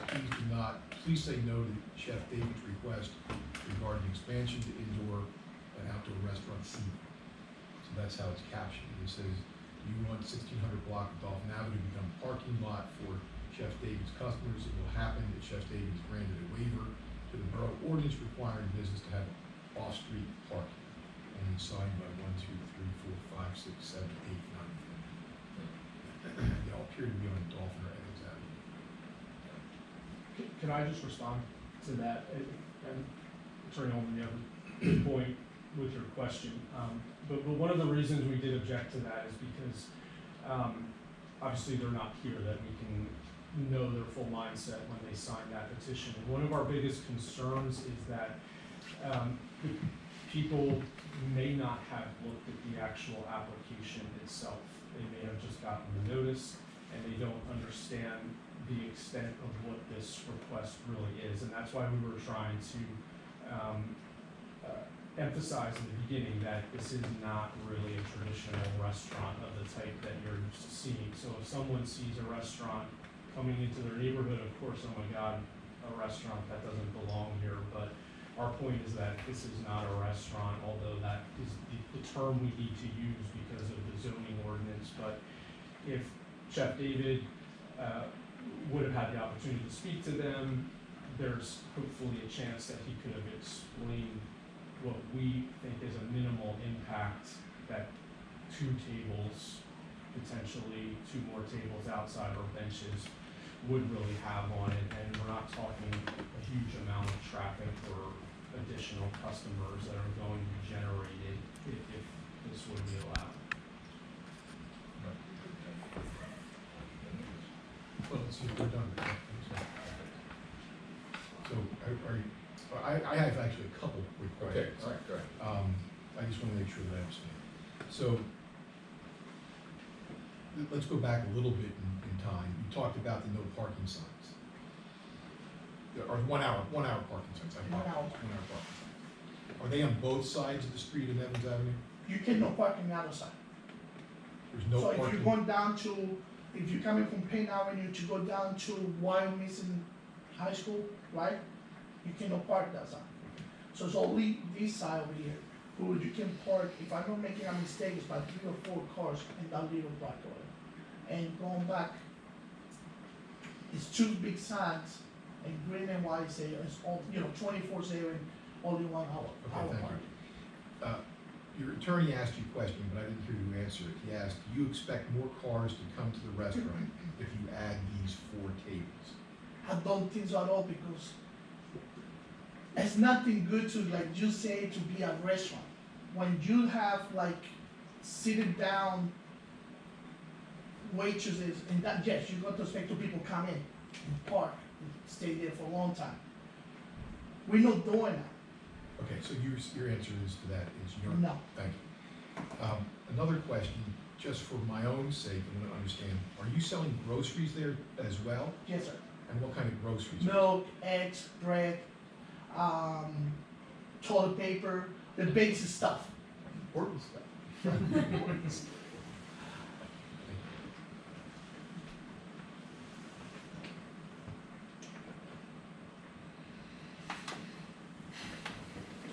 please say no to Chef David's request regarding expansion to indoor and outdoor restaurant seating. So that's how it's captioned. It says, you want 1600 block of Dolphin Avenue to become a parking lot for Chef David's customers. It will happen that Chef David has granted a waiver to the borough ordinance requiring business to have off-street parking. And it's signed by 1, 2, 3, 4, 5, 6, 7, 8, 9, 10. They all appear to be on Dolphin or Evans Avenue. Can I just respond to that? And Attorney Holman, you have a good point with your question. But one of the reasons we did object to that is because Obviously, they're not here that we can know their full mindset when they sign that petition. And one of our biggest concerns is that the people may not have looked at the actual application itself. They may have just gotten the notice and they don't understand the extent of what this request really is. And that's why we were trying to emphasize in the beginning that this is not really a traditional restaurant of the type that you're used to seeing. So if someone sees a restaurant coming into their neighborhood, of course, oh my God, a restaurant, that doesn't belong here. But our point is that this is not a restaurant, although that is the term we need to use because of the zoning ordinance. But if Chef David would have had the opportunity to speak to them, there's hopefully a chance that he could have explained what we think is a minimal impact that 2 tables, potentially 2 more tables outside or benches would really have on it. And we're not talking a huge amount of traffic or additional customers that are going to be generated if this would be allowed. Well, let's see if we're done with that. So, I have actually a couple quick Okay, questions. all right, go ahead. I just want to make sure that I understand. So, let's go back a little bit in time. You talked about the no parking signs. Or 1 hour parking signs. 1 hour. 1 hour parking signs. Are they on both sides of the street of Evans Avenue? You cannot park on the other side. There's no So if parking? you're going down to, if you're coming from Payne Avenue to go down to Wyomissing High School, right? You cannot park that side. So it's only this side over here, where you can park, if I'm not making a mistake, it's about 3 or 4 cars in that little black area. And going back, it's 2 big signs, and green and white say it's all, 24/7, only 1 hour. Okay, thank you. Your attorney asked you a question, but I didn't hear you answer it. He asked, do you expect more cars to come to the restaurant if you add these 4 tables? I don't think so at all, because it's nothing good to, like you say, to be a restaurant. When you have like seated down waitresses and that, yes, you got to expect to people come in and park and stay there for a long time. We're not doing that. Okay, so your answer is to that is your, No. thank you. Another question, just for my own sake, I want to understand, are you selling groceries there as well? Yes, sir. And what kind of groceries? Milk, eggs, bread, toilet paper, the basic stuff. Important stuff.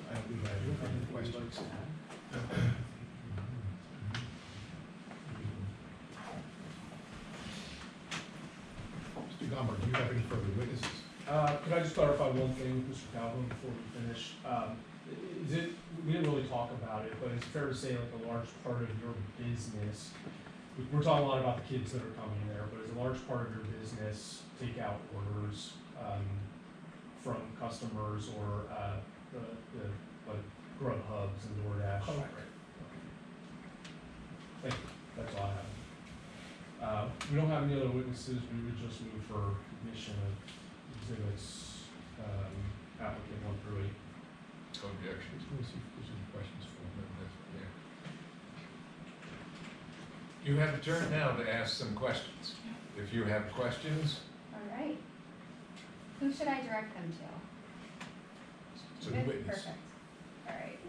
I don't believe I have any further questions. Mr. Gombar, do you have any further witnesses? Could I just clarify one thing, Mr. Calvo, before we finish? We didn't really talk about it, but it's fair to say like a large part of your business, we're talking a lot about the kids that are coming there, but is a large part of your business takeout orders from customers or the like Grubhubs and DoorDash? Correct. Thank you, that's all I have. We don't have any other witnesses, we would just move for admission of exhibits, applicant 1 through 8. Objections? Let me see if there's any questions for him. You have a turn now to ask some questions. If you have questions, All right. Who should I direct them to? To the Good? witness. Perfect. All right.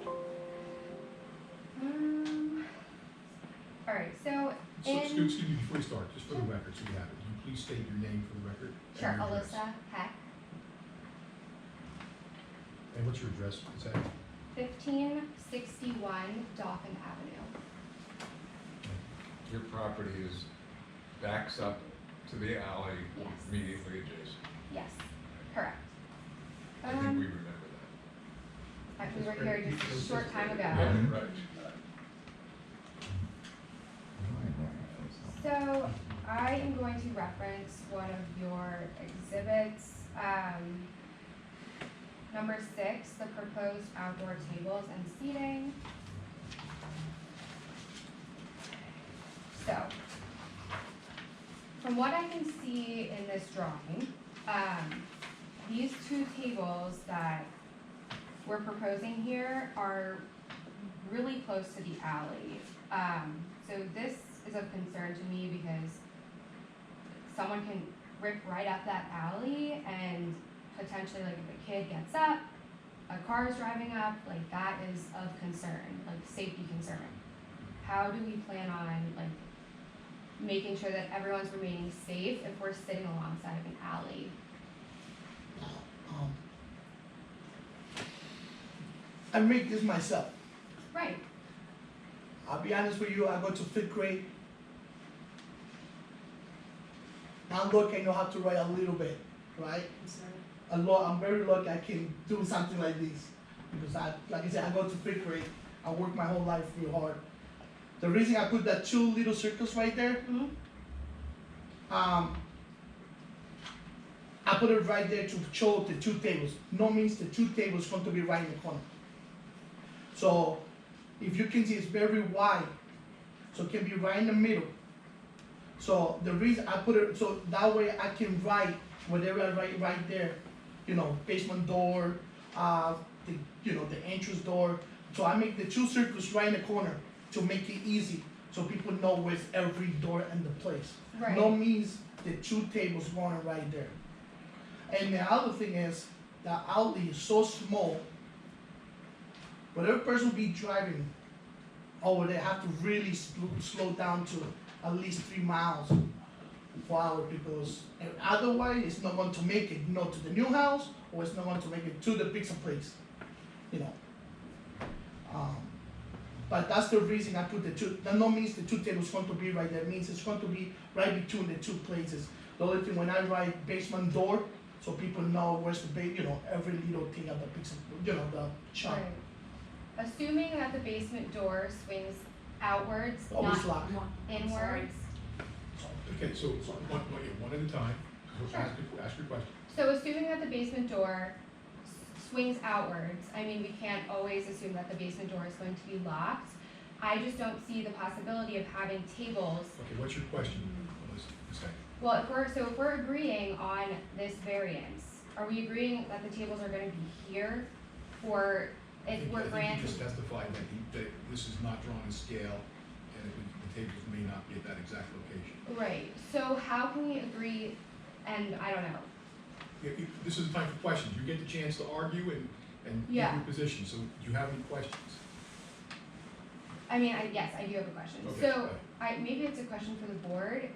All right, so So, in, excuse me, before you start, just for the record, so you have it, can you please state your name for the record? and sure, your address? Alyssa Heck, And what's your address, is that? 1561 Dauphin Avenue. your property backs up to the alley Yes. immediately adjacent. Yes, correct. I think we remember We were here just a short time ago. that. Yeah, right. So I am going to reference one of your exhibits, number 6, the proposed outdoor tables and seating. So from what I can see in this drawing, these two tables that we're proposing here are really close to the alley. So this is of concern to me because someone can rip right up that alley and potentially, like, if a kid gets up, a car is driving up, like, that is of concern, like, safety concern. How do we plan on, like, making sure that everyone's remaining safe if we're sitting alongside of an alley? Now, I make this myself. Right. I'll be honest with you, I go to 5th grade. Now look, I know how to write a little bit, right? I'm sorry. I'm very lucky I can do something like this. Because like I said, I go to 5th grade. I work my whole life real hard. The reason I put that 2 little circles right there, I put it right there to show the 2 tables. No means the 2 tables going to be right in the corner. So if you can see, it's very wide, so it can be right in the middle. So the reason I put it, so that way I can write whatever I write right there, you know, basement door, the entrance door. So I make the 2 circles right in the corner to make it easy, so people know where's every door in the place. Right. No means the 2 tables going right there. And the other thing is, the alley is so small, whatever person will be driving over there have to really slow down to at least 3 miles per hour, because otherwise it's not going to make it, to the new house, or it's not going to make it to the pizza place, But that's the reason I put the 2. That no means the 2 tables going to be right there. It means it's going to be right between the 2 places. The only thing when I write basement door, so people know where's the every little thing of the pizza, the shop. Right. Assuming that the basement door swings outwards, Always not locked. inwards. Okay, so one at a time. Sure. Ask your question. So assuming that the basement door swings outwards, I mean, we can't always assume that the basement door is going to be locked. I just don't see the possibility of having tables. Okay, what's your question, Melissa? Okay. Well, if we're agreeing on this variance, are we agreeing that the tables are gonna be here? Or if we're I think granting? you just testified that this is not drawn in scale, and the tables may not be at that exact location. Right, so how can we agree, and I don't know, This is the time for questions. You get the chance to argue and give Yeah. your position, so do you have any questions? I mean, yes, I do have a question. Okay, So, go ahead. maybe it's a question for the board.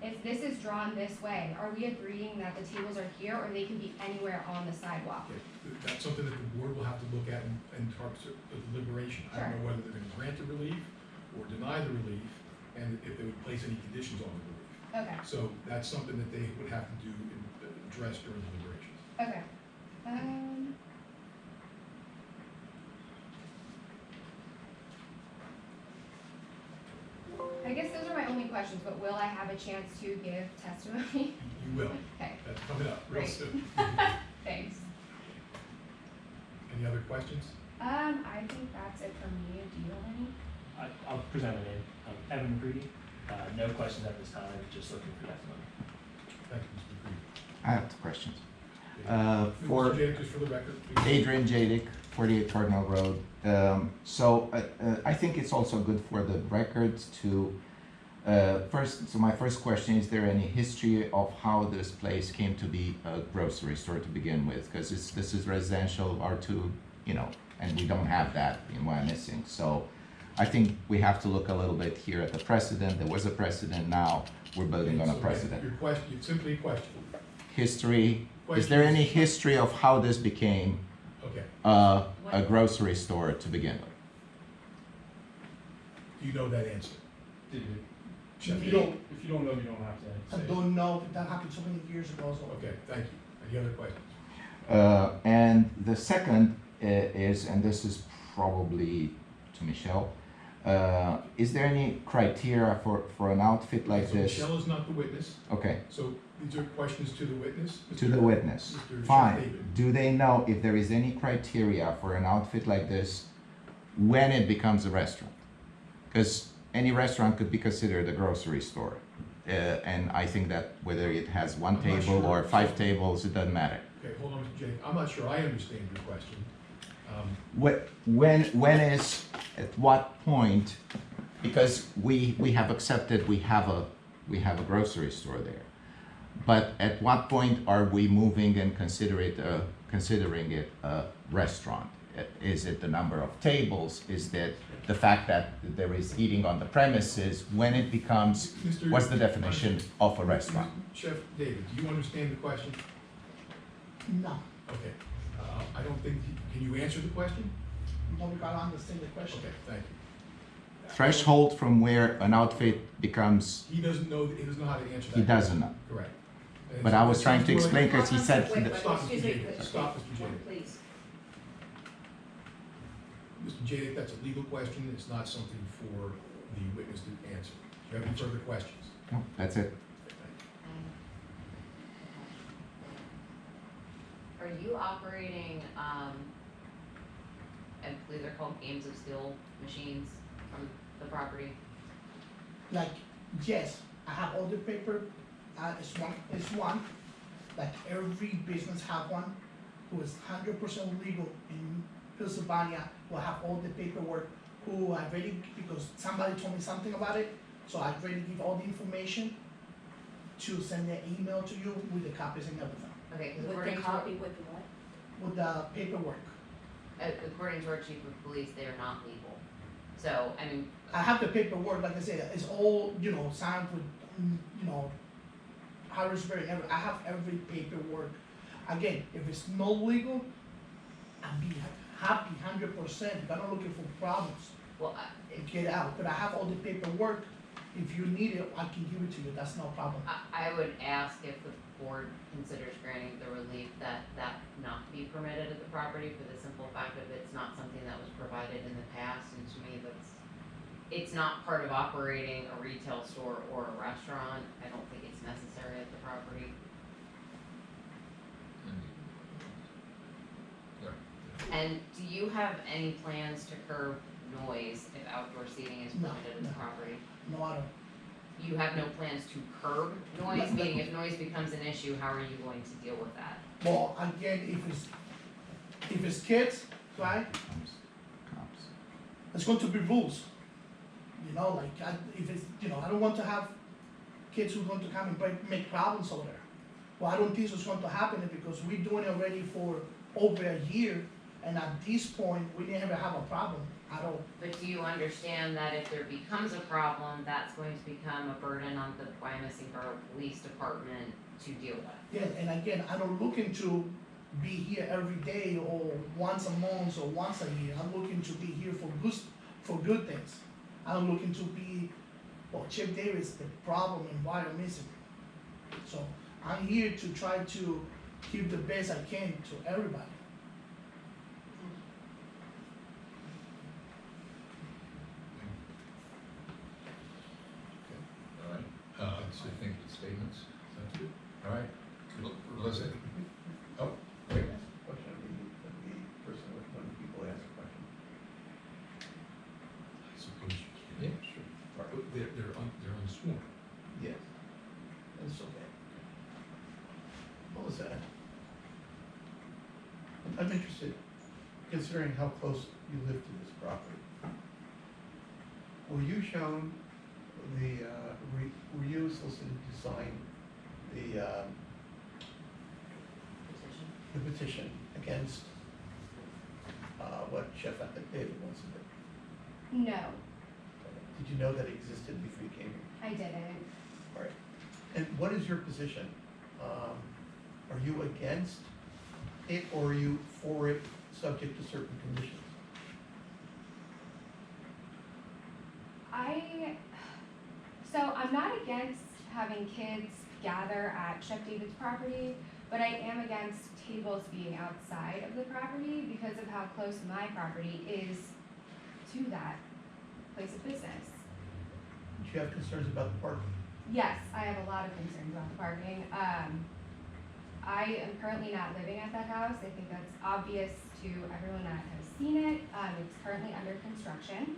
If this is drawn this way, are we agreeing that the tables are here, or they can be anywhere on the sidewalk? Okay, that's something that the board will have to look at in terms of deliberation. I don't know whether they're gonna grant the relief or deny the relief, and if they would place any conditions on the relief. Okay, So that's something that they would have to do and address during deliberations. okay. I guess those are my only questions, but will I have a chance to give testimony? You will. Okay, That's coming up real Great. soon. thanks. Any other questions? I think that's it for me. Do you have any? I'll present my name. I'm Evan McCready. No questions at this time, just looking for testimony. Thank you, Mr. Creed. I have 2 questions. For just for the record, please. Adrian Jadik, 48 Cardinal Road. So I think it's also good for the records to, so my first question, is there any history of how this place came to be a grocery store to begin with? Because this is residential R2, and we don't have that in Wyomissing. So I think we have to look a little bit here at the precedent. There was a precedent, now we're building on a So, precedent. Your question, simply a question. History, is there any history of how this became Okay. a grocery store to begin with? Do you know that answer? David, Chef? if you don't know, you don't have to I say. don't know, that happened so many years ago, so. Okay, thank you. Any other questions? And the second is, and this is probably to Michelle, is there any criteria for an outfit like So this? Michelle is not the witness, Okay, so these are questions to the witness? to the witness. Mr. Chef Fine. David. Do they know if there is any criteria for an outfit like this when it becomes a restaurant? Because any restaurant could be considered a grocery store. And I think that whether it has one I'm not table sure. or 5 tables, it doesn't matter. Okay, hold on, Mr. Jake, I'm not sure I understand your question. When is, at what point, because we have accepted, we have a grocery store there. But at what point are we moving and considering it a restaurant? Is it the number of tables? Is it the fact that there is eating on the premises? When it becomes, Mr. what's the definition of a restaurant? Chef David, do you understand the question? No, Okay, I don't think, can you answer the question? no, because I don't understand the question. Okay, thank you. Threshold from where an outfit becomes, He doesn't know how to answer that. he doesn't know. Correct. But I was trying to explain, because he said, Stop, Mr. Excuse me, Jake, stop, Mr. Jake. please. Mr. Jake, that's a legal question, it's not something for the witness to answer. Do you have any further questions? no, that's it. Are you operating, I believe they're called games of steel machines from the property? Like, yes, I have all the paper, it's one, like every business have one, who is 100% legal in Pennsylvania, will have all the paperwork, who I already, because somebody told me something about it, so I already give all the information to send an email to you with the copies and everything, Okay, 'cause With the according to, copy, with the what? with the paperwork. according to our chief of police, they are not legal. So, I mean, I have the paperwork, like I said, it's all, signed with, Harrisburg, I have every paperwork. Again, if it's not legal, I'd be happy 100%, I'm not looking for problems, well, get out, but I have all the paperwork, if you need it, I can give it to you, that's no problem. I would ask if the board considers granting the relief that not be permitted at the property for the simple fact that it's not something that was provided in the past, and to me, it's not part of operating a retail store or a restaurant. I don't think it's necessary at the property. And do you have any plans to curb noise if outdoor seating is No, permitted at the no. property? No, I don't. You have no plans to curb noise, No. meaning if noise becomes an issue, how are you going to deal with that? Well, again, if it's kids, right, Cops. it's going to be rules. If it's, I don't want to have kids who are going to come and make problems over there. Well, I don't think it's going to happen because we're doing it already for over a year, and at this point, we never have a problem at all. But do you understand that if there becomes a problem, that's going to become a burden on the Wyomissing Borough Police Department to deal with? Yeah, and again, I don't looking to be here every day or once a month or once a year. I'm looking to be here for good things. I'm looking to be, Chip Davis, the problem in Wyomissing. So I'm here to try to give the best I can to everybody. All right, I think the statements, sounds good. All right, Melissa? Oh, wait. Question of the person when people ask a question. I suppose you Yeah, can. sure. But they're unsworn. Yes. That's okay. Melissa, I'm interested, considering how close you live to this property. Were you shown were you solicited to sign the Petition? the petition against what Chef David wants to do? No, Did you know that it existed before you came here? I didn't. All right. And what is your position? Are you against it or are you for it, subject to certain conditions? So I'm not against having kids gather at Chef David's property, but I am against tables being outside of the property because of how close my property is to that place of business. Do you have concerns about the parking? Yes, I have a lot of concerns about the parking. I am currently not living at that house. I think that's obvious to everyone that has seen it. It's currently under construction.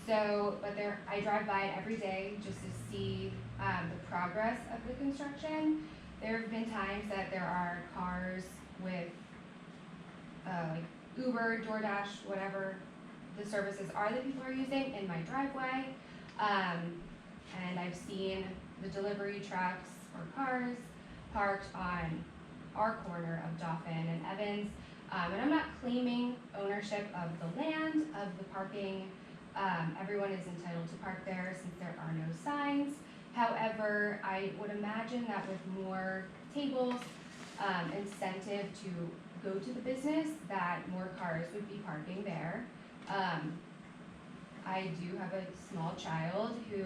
So, but I drive by it every day just to see the progress of the construction. There have been times that there are cars with like Uber, DoorDash, whatever the services are that people are using in my driveway. And I've seen the delivery trucks or cars parked on our corner of Dauphin and Evans. And I'm not claiming ownership of the land, of the parking. Everyone is entitled to park there since there are no signs. However, I would imagine that with more tables, incentive to go to the business, that more cars would be parking there. I do have a small child who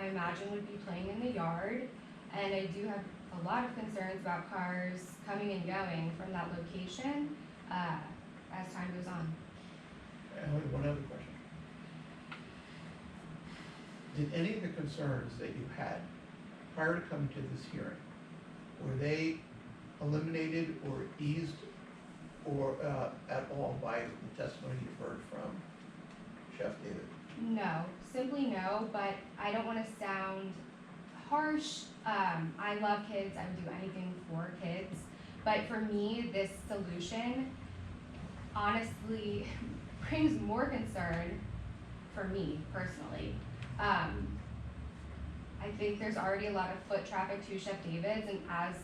I imagine would be playing in the yard, and I do have a lot of concerns about cars coming and going from that location as time goes on. I have one other question. Did any of the concerns that you had prior to coming to this hearing, were they eliminated or eased or at all by the testimony you've heard from Chef David? No, simply no, but I don't want to sound harsh. I love kids, I would do anything for kids, but for me, this solution honestly brings more concern for me personally. I think there's already a lot of foot traffic to Chef David's, and as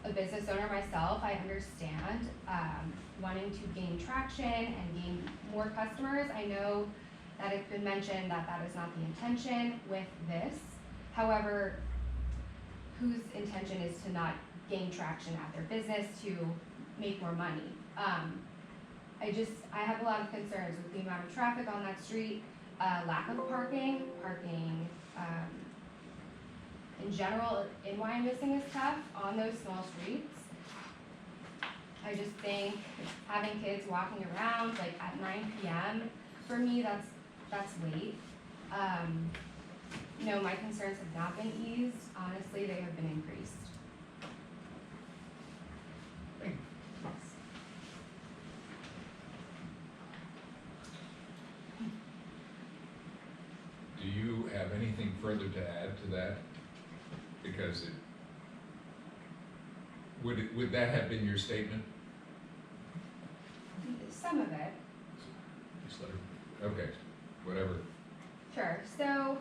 a business owner myself, I understand wanting to gain traction and gain more customers. I know that it's been mentioned that that is not the intention with this. However, whose intention is to not gain traction at their business to make more money? I have a lot of concerns with the amount of traffic on that street, lack of parking in general in Wyomissing is tough on those small streets. I just think having kids walking around like at 9 p.m. for me, that's late. No, my concerns have not been eased. Honestly, they have been increased. Thank you. Do you have anything further to add to that? Because would that have been your statement? Some of it. Just let her, okay, whatever. Sure. So,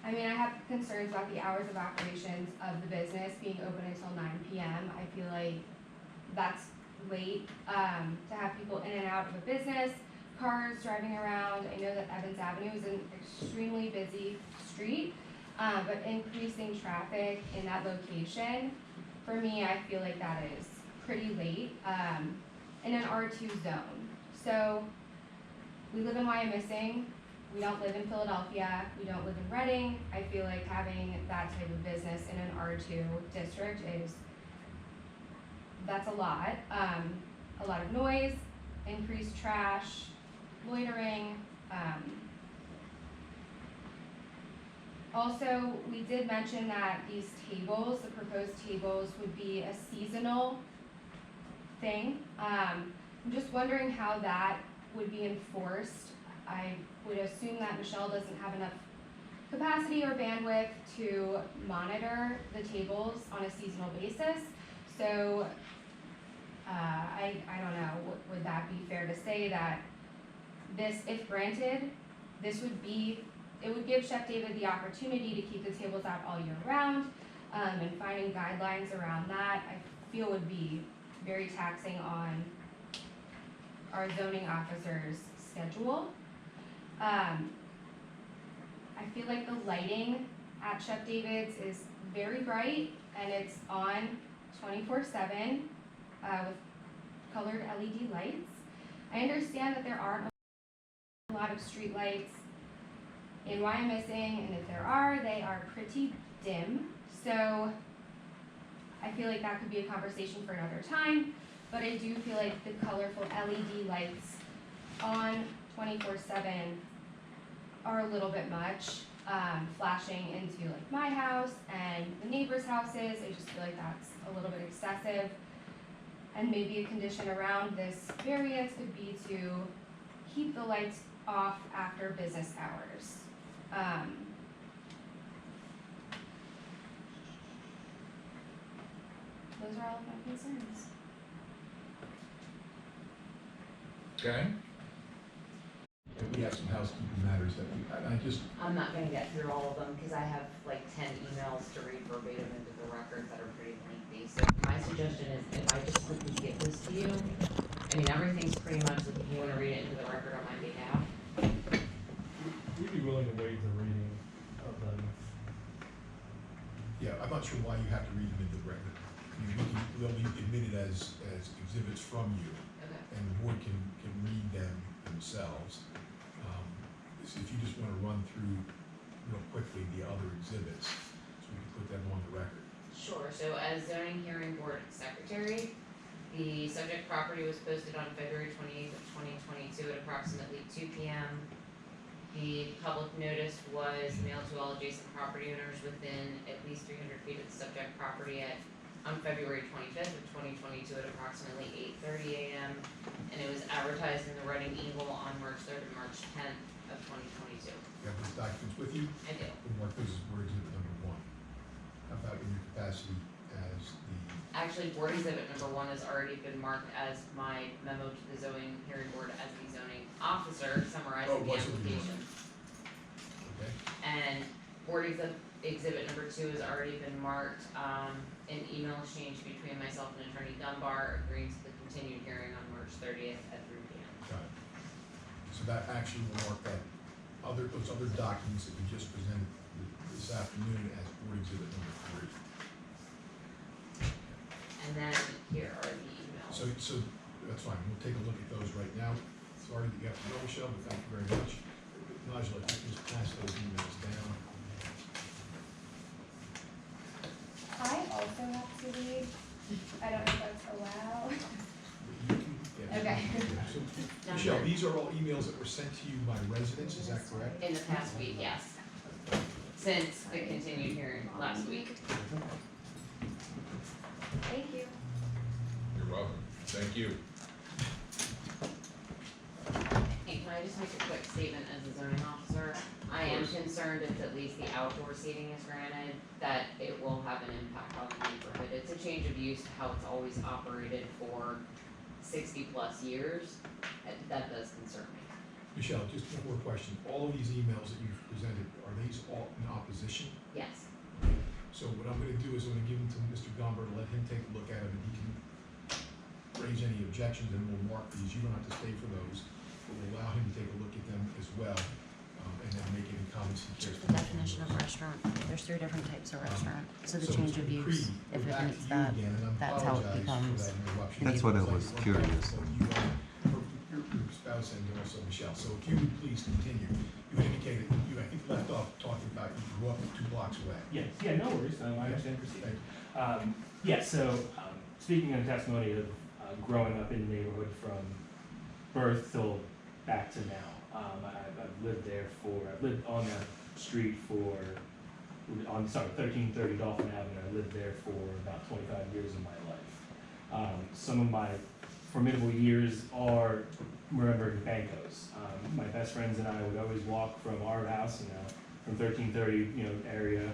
I mean, I have concerns about the hours of operations of the business being open until 9 p.m. I feel like that's late to have people in and out of a business, cars driving around. I know that Evans Avenue is an extremely busy street, but increasing traffic in that location, for me, I feel like that is pretty late in an R2 zone. So we live in Wyomissing. We don't live in Philadelphia. We don't live in Reading. I feel like having that type of business in an R2 district that's a lot of noise, increased trash, loitering. Also, we did mention that these tables, the proposed tables, would be a seasonal thing. I'm just wondering how that would be enforced. I would assume that Michelle doesn't have enough capacity or bandwidth to monitor the tables on a seasonal basis. So I don't know, would that be fair to say that this, if granted, it would give Chef David the opportunity to keep the tables out all year round, and finding guidelines around that, I feel would be very taxing on our zoning officer's schedule. I feel like the lighting at Chef David's is very bright and it's on 24/7 with colored LED lights. I understand that there aren't a lot of street lights in Wyomissing, and if there are, they are pretty dim. So I feel like that could be a conversation for another time, but I do feel like the colorful LED lights on 24/7 are a little bit much, flashing into like my house and the neighbors' houses. I just feel like that's a little bit excessive. And maybe a condition around this variance could be to keep the lights off after business hours. Those are all of my concerns. Okay? And we have some housekeeping matters that I just, I'm not gonna get through all of them, cause I have like 10 emails to read verbatim into the record that are pretty lengthy, so my suggestion is if I just quickly give this to you, I mean, everything's pretty much, like, if you wanna read it into the record on my behalf. We'd be willing to waive the reading of them. yeah, I'm not sure why you have to read them into the record. They'll be admitted as exhibits from you, Okay. and the board can read them themselves. So if you just wanna run through real quickly the other exhibits, so we can put them on the record. Sure, so as zoning hearing board secretary, the subject property was posted on February 28th of 2022 at approximately 2 p.m. The public notice was mailed to all adjacent property owners within at least 300 feet of the subject property on February 25th of 2022 at approximately 8:30 a.m. And it was advertised in the Reading Eagle on March 3rd and March 10th of 2022. You have those documents with you? I do. We'll mark those as board exhibit number 1. How about in your capacity as the, Actually, board exhibit number 1 has already been marked as my memo to the zoning hearing board as the zoning officer summarizing the was it? application. okay? And board exhibit number 2 has already been marked, an email exchange between myself and attorney Gombar agreeing to the continued hearing on March 30th at 3 p.m. Got it. So that actually will mark that those other documents that we just presented this afternoon as board exhibit number 3. And then here are the emails. So that's fine, we'll take a look at those right now. Sorry that you have to go, Michelle, but thank you very much. Nigel, if you can just pass those emails down. I also have to leave. I don't know if that's allowed. Okay. So, Michelle, these are all emails that were sent to you by residents, is that correct? In the past week, yes. Since the continued hearing last week. Thank you. You're welcome. Thank you. Hey, can I just make a quick statement as a zoning officer? I am concerned if at least the outdoor seating is granted, that it will have an impact on the neighborhood. It's a change of use to how it's always operated for 60+ years. That does concern me. Michelle, just one more question. All of these emails that you've presented, are these all in opposition? Yes. So what I'm gonna do is I'm gonna give them to Mr. Gomber to let him take a look at them, and he can raise any objections, and we'll mark these. You don't have to stay for those, but we'll allow him to take a look at them as well, and then make any comments he cares. The definition of restaurant, there's 3 different types of restaurant, so the change of Mr. use, McCready, if we're it back meets to you that, again, and I that's how it apologize for becomes that interruption. That's what I was curious. Your spouse and also Michelle, so if you would please continue. You indicated, you, I think, left off talking about you grew up 2 blocks away. Yes, yeah, no worries, I understand proceed. Thank you. Yeah, so, speaking of testimony of growing up in the neighborhood from birth till back to now, I've lived on that street 1330 Dolphin Avenue. I lived there for about 25 years of my life. Some of my formidable years are remembering Bancos. My best friends and I would always walk from our house, from 1330, area,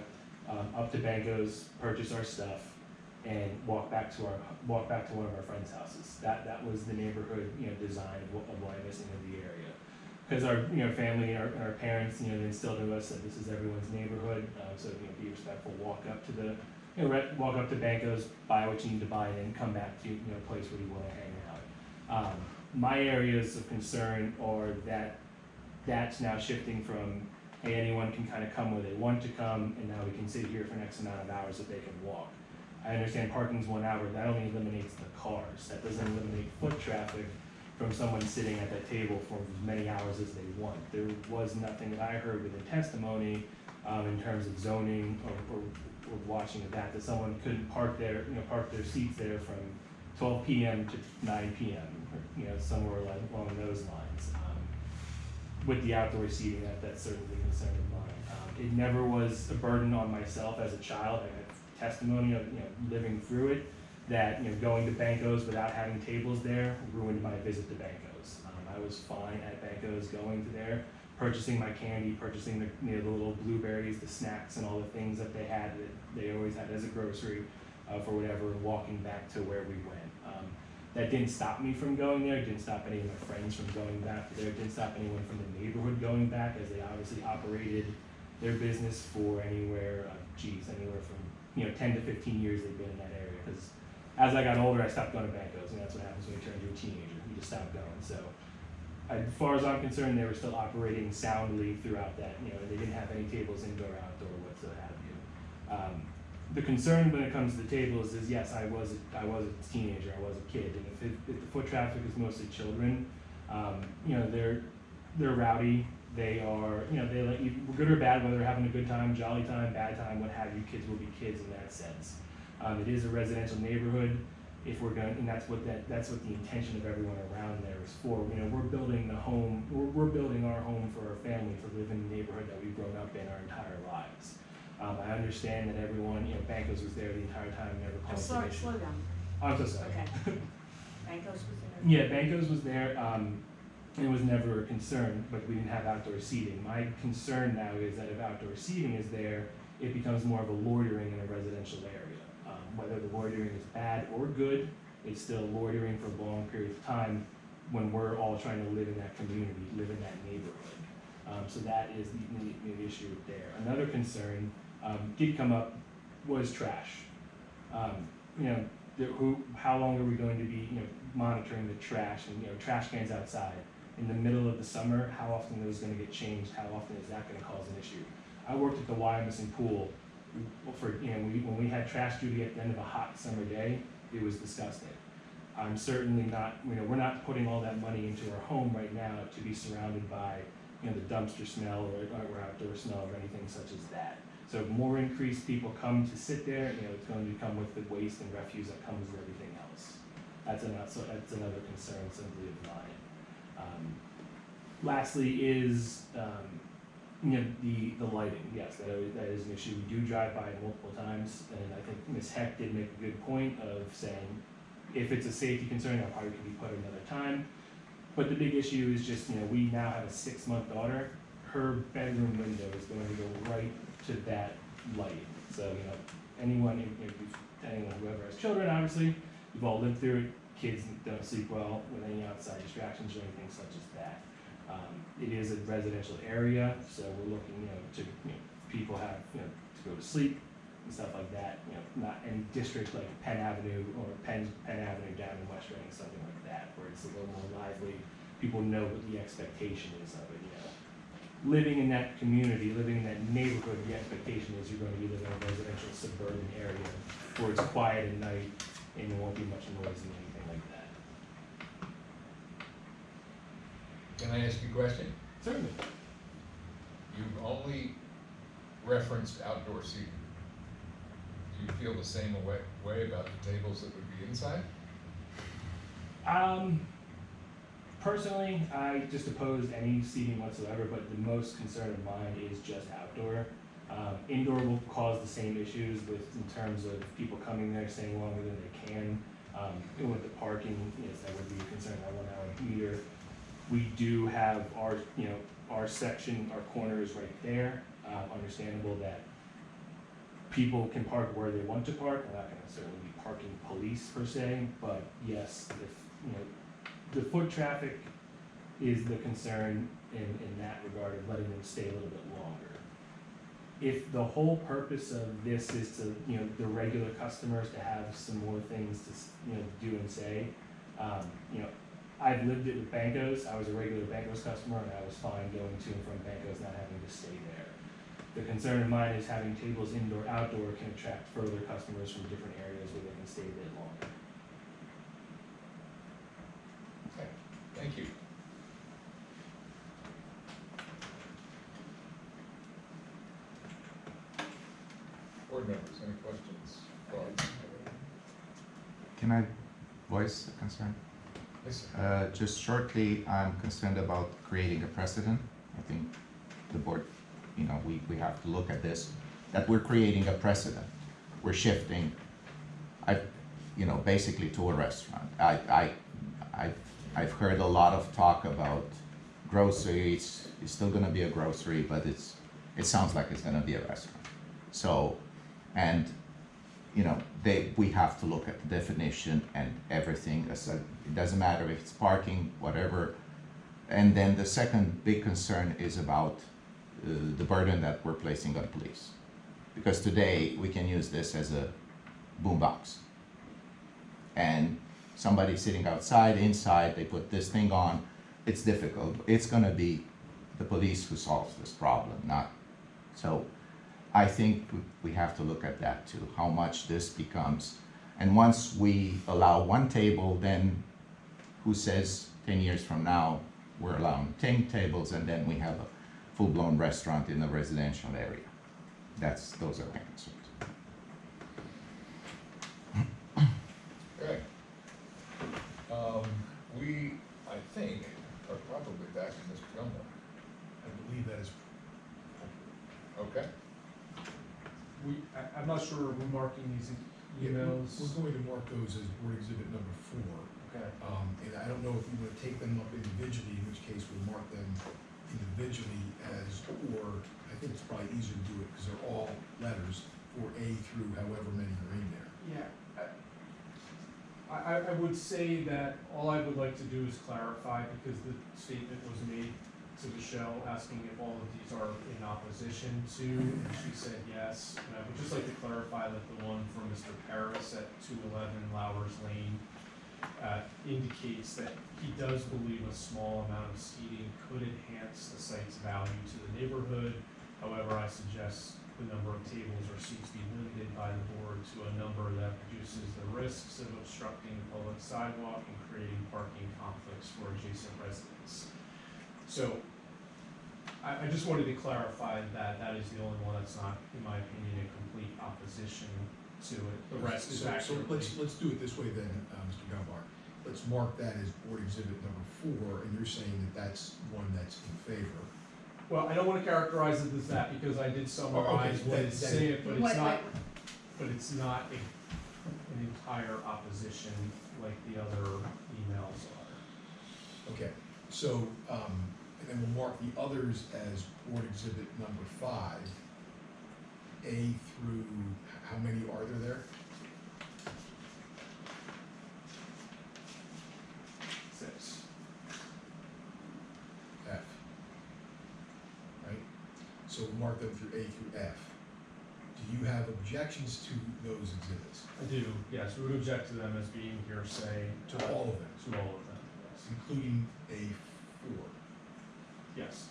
up to Bancos, purchase our stuff, and walk back to one of our friends' houses. That was the neighborhood, design of Wyomissing, of the area. Because our, family and our parents, they instilled in us that this is everyone's neighborhood. So, be respectful. Walk up to Bancos, buy what you need to buy, and then come back to, a place where you want to hang out. My areas of concern are that's now shifting from, hey, anyone can kind of come where they want to come, and now we can sit here for an X amount of hours that they can walk. I understand parking's 1 hour. That only eliminates the cars. That doesn't eliminate foot traffic from someone sitting at that table for as many hours as they want. There was nothing that I heard within testimony in terms of zoning or watching of that someone couldn't park their seats there from 12 p.m. to 9 p.m. or somewhere along those lines. With the outdoor seating, that's certainly a concern of mine. It never was a burden on myself as a child. I had testimony of living through it. that, going to Banco's without having tables there ruined my visit to Banco's. I was fine at Banco's going to there, purchasing my candy, purchasing the little blueberries, the snacks, and all the things that they always had as a grocery for whatever, and walking back to where we went. That didn't stop me from going there, didn't stop any of my friends from going back there, didn't stop anyone from the neighborhood going back, as they obviously operated their business for anywhere from 10 to 15 years they've been in that area. Because as I got older, I stopped going to Banco's, and that's what happens when you turn into a teenager. You just stop going. So, as far as I'm concerned, they were still operating soundly throughout that. And they didn't have any tables indoor, outdoor, whatsoever. The concern when it comes to the tables is, yes, I was a teenager, I was a kid, and if the foot traffic is mostly children, they're rowdy. They are, they let you, good or bad, whether they're having a good time, jolly time, bad time, what have you, kids will be kids in that sense. It is a residential neighborhood. If we're going, and that's what the intention of everyone around there is for. We're building we're building our home for our family to live in the neighborhood that we've grown up in our entire lives. I understand that everyone, Banco's was there the entire time, never I'm caused sorry, an issue. slow down. I'm so sorry. Okay. Banco's was there? Yeah, Banco's was there. It was never a concern, but we didn't have outdoor seating. My concern now is that if outdoor seating is there, it becomes more of a loitering in a residential area. Whether the loitering is bad or good, it's still loitering for long periods of time when we're all trying to live in that community, live in that neighborhood. So that is the issue there. Another concern did come up was trash. How long are we going to be monitoring the trash and trash cans outside in the middle of the summer? How often are those going to get changed? How often is that going to cause an issue? I worked at the Wyomissing pool for when we had trash duty at the end of a hot summer day. It was disgusting. I'm certainly not, we're not putting all that money into our home right now to be surrounded by the dumpster smell or outdoor smell or anything such as that. So more increased people come to sit there, it's going to come with the waste and refuse that comes with everything else. That's another concern simply of mine. Lastly is the lighting. Yes, that is an issue. We do drive by it multiple times, and I think Ms. Heck did make a good point of saying if it's a safety concern, that probably could be put another time. But the big issue is just, we now have a 6-month daughter. Her bedroom window is going to go right to that light. So, anyone whoever has children, obviously, we've all lived through it. Kids don't sleep well with any outside distractions or anything such as that. It is a residential area, so we're looking, to people have, to go to sleep and stuff like that. Not any district like Penn Avenue or Penn Avenue down in West Reading, something like that, where it's a little more lively. People know what the expectation is of it. Living in that community, living in that neighborhood, the expectation is you're going to be living in a residential suburban area where it's quiet at night and there won't be much noise and anything like that. Can I ask you a question? Certainly. You've only referenced outdoor seating. Do you feel the same way about the tables that would be inside? Personally, I just oppose any seating whatsoever, but the most concern of mine is just outdoor. Indoor will cause the same issues in terms of people coming there, staying longer than they can. With the parking, yes, that would be a concern, that 1 hour meter. We do have our section, our corner is right there. Understandable that people can park where they want to park. We're not going to certainly be parking police per se, but yes, if the foot traffic is the concern in that regard of letting them stay a little bit longer. If the whole purpose of this is to, the regular customers to have some more things to, do and say, I've lived it with Banco's. I was a regular Banco's customer, and I was fine going to and from Banco's, not having to stay there. The concern of mine is having tables indoor, outdoor can attract further customers from different areas where they can stay a bit longer. Okay, thank you. Board members, any questions? Thoughts? Can I voice a concern? Yes, sir. Just shortly, I'm concerned about creating a precedent. I think the board, we have to look at this, that we're creating a precedent. We're shifting. basically to a restaurant. I've heard a lot of talk about groceries. It's still gonna be a grocery, but it sounds like it's gonna be a restaurant. So, and, we have to look at the definition and everything. It doesn't matter if it's parking, whatever. And then the second big concern is about the burden that we're placing on police. Because today, we can use this as a boombox. And somebody sitting outside, inside, they put this thing on, it's difficult. It's gonna be the police who solves this problem, not, so I think we have to look at that too, how much this becomes. And once we allow one table, then who says 10 years from now, we're allowing 10 tables and then we have a full-blown restaurant in the residential area. Those are my concerns. Okay. We, I think, are probably back to Mr. Gombar. I believe that is, Okay. I'm not sure we're marking these emails. we're going to mark those as board exhibit number 4. Okay. And I don't know if we want to take them up individually, in which case we'll mark them individually as, or I think it's probably easier to do it because they're all letters for A through however many are in there. Yeah, I would say that all I would like to do is clarify, because the statement was made to Michelle asking if all of these are in opposition to, and she said yes. And I would just like to clarify that the one from Mr. Paris at 211 Lowers Lane indicates that he does believe a small amount of seating could enhance the site's value to the neighborhood. However, I suggest the number of tables or seats be limited by the board to a number that reduces the risks of obstructing the public sidewalk and creating parking conflicts for adjacent residents. So, I just wanted to clarify that that is the only one that's not, in my opinion, in complete opposition to it. The rest is So actually. let's do it this way then, Mr. Gombar. Let's mark that as board exhibit number 4, and you're saying that that's one that's in favor. Well, I don't want to characterize it as that, because I did summarize what it's saying, but it's not, an entire opposition like the other emails are. Okay, so, and then we'll mark the others as board exhibit number 5. A through, how many are there? 6. F. Right? So we'll mark them through A through F. Do you have objections to those exhibits? I do, yes, we would object to them as being hearsay. To all of them? To all of them, yes. Including A4? Yes.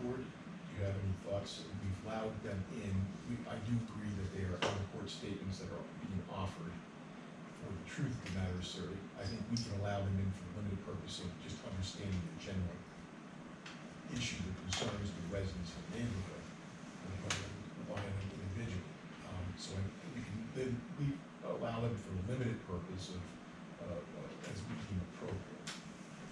Board, do you have any thoughts? We've allowed them in. I do agree that they are out-of-court statements that are being offered for the truth of the matter asserted. I think we can allow them in for the limited purpose of just understanding the general issue that concerns the residents of the neighborhood, by them individually. So we allow them for the limited purpose of, as we deem appropriate.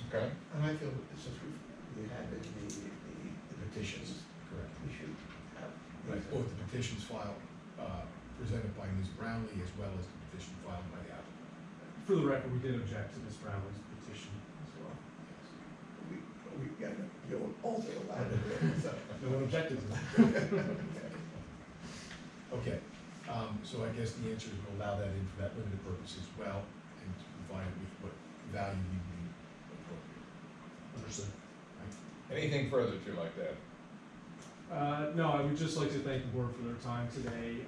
Okay. And I feel that since we have it, the petitions, Correct. we should have. Right, both the petitions filed, presented by Ms. Brownlee as well as the petition filed by the applicant. For the record, we did object to Ms. Brownlee's petition as well. We gotta go all day allowed it, so. No one objected to that. Okay, so I guess the answer is we'll allow that in for that limited purpose as well, and to provide it with what value we deem appropriate. Understood. Anything further to like that? No, I would just like to thank the board for their time today.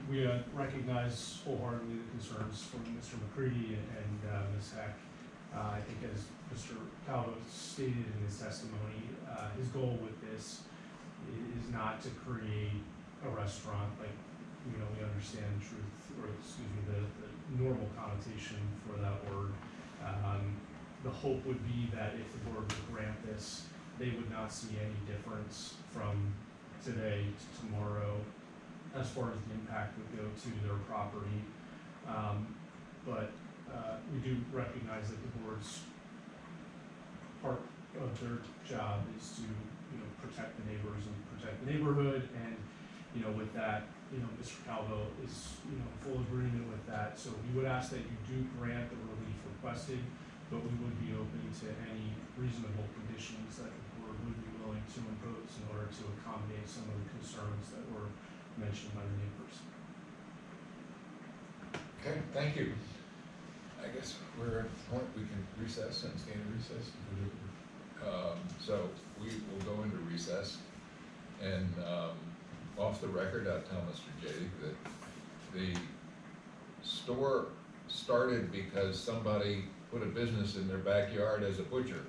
We recognize wholeheartedly the concerns from Mr. McCready and Ms. Heck. I think as Mr. Calvo stated in his testimony, his goal with this is not to create a restaurant, like, we understand the truth, or excuse me, the normal connotation for that word. The hope would be that if the board would grant this, they would not see any difference from today to tomorrow as far as the impact would go to their property. But we do recognize that the board's part of their job is to, protect the neighbors and protect the neighborhood. And, with that, Mr. Calvo is, in full agreement with that. So we would ask that you do grant the relief requested, but we would be open to any reasonable conditions that the board would be willing to impose in order to accommodate some of the concerns that were mentioned by the neighbors. Okay, thank you. I guess we're at the point we can recess and stand in recess. So we will go into recess, and off the record, I'll tell Mr. J that the store started because somebody put a business in their backyard as a butcher,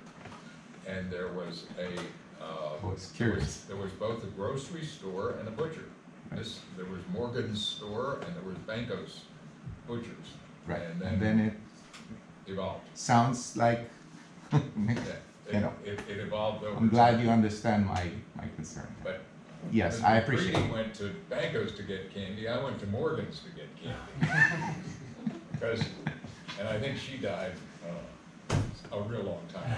and there was there was both a grocery store and a butcher. There was Morgan's store and there was Banco's butchers. Right, And then it evolved. sounds like, Yeah, it evolved over I'm glad time. you understand my concern. But Yes, Mr. I appreciate Breedy it. went to Banco's to get candy, I went to Morgan's to get candy. Because, and I think she died a real long time ago.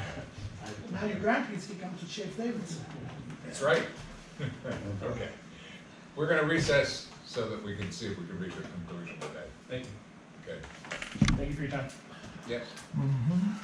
Now your grandkids can come to Chef David's. That's right. Okay. We're gonna recess so that we can see if we can reach a conclusion with that. Thank you. Okay. Thank you for your time. Yes. Mhm.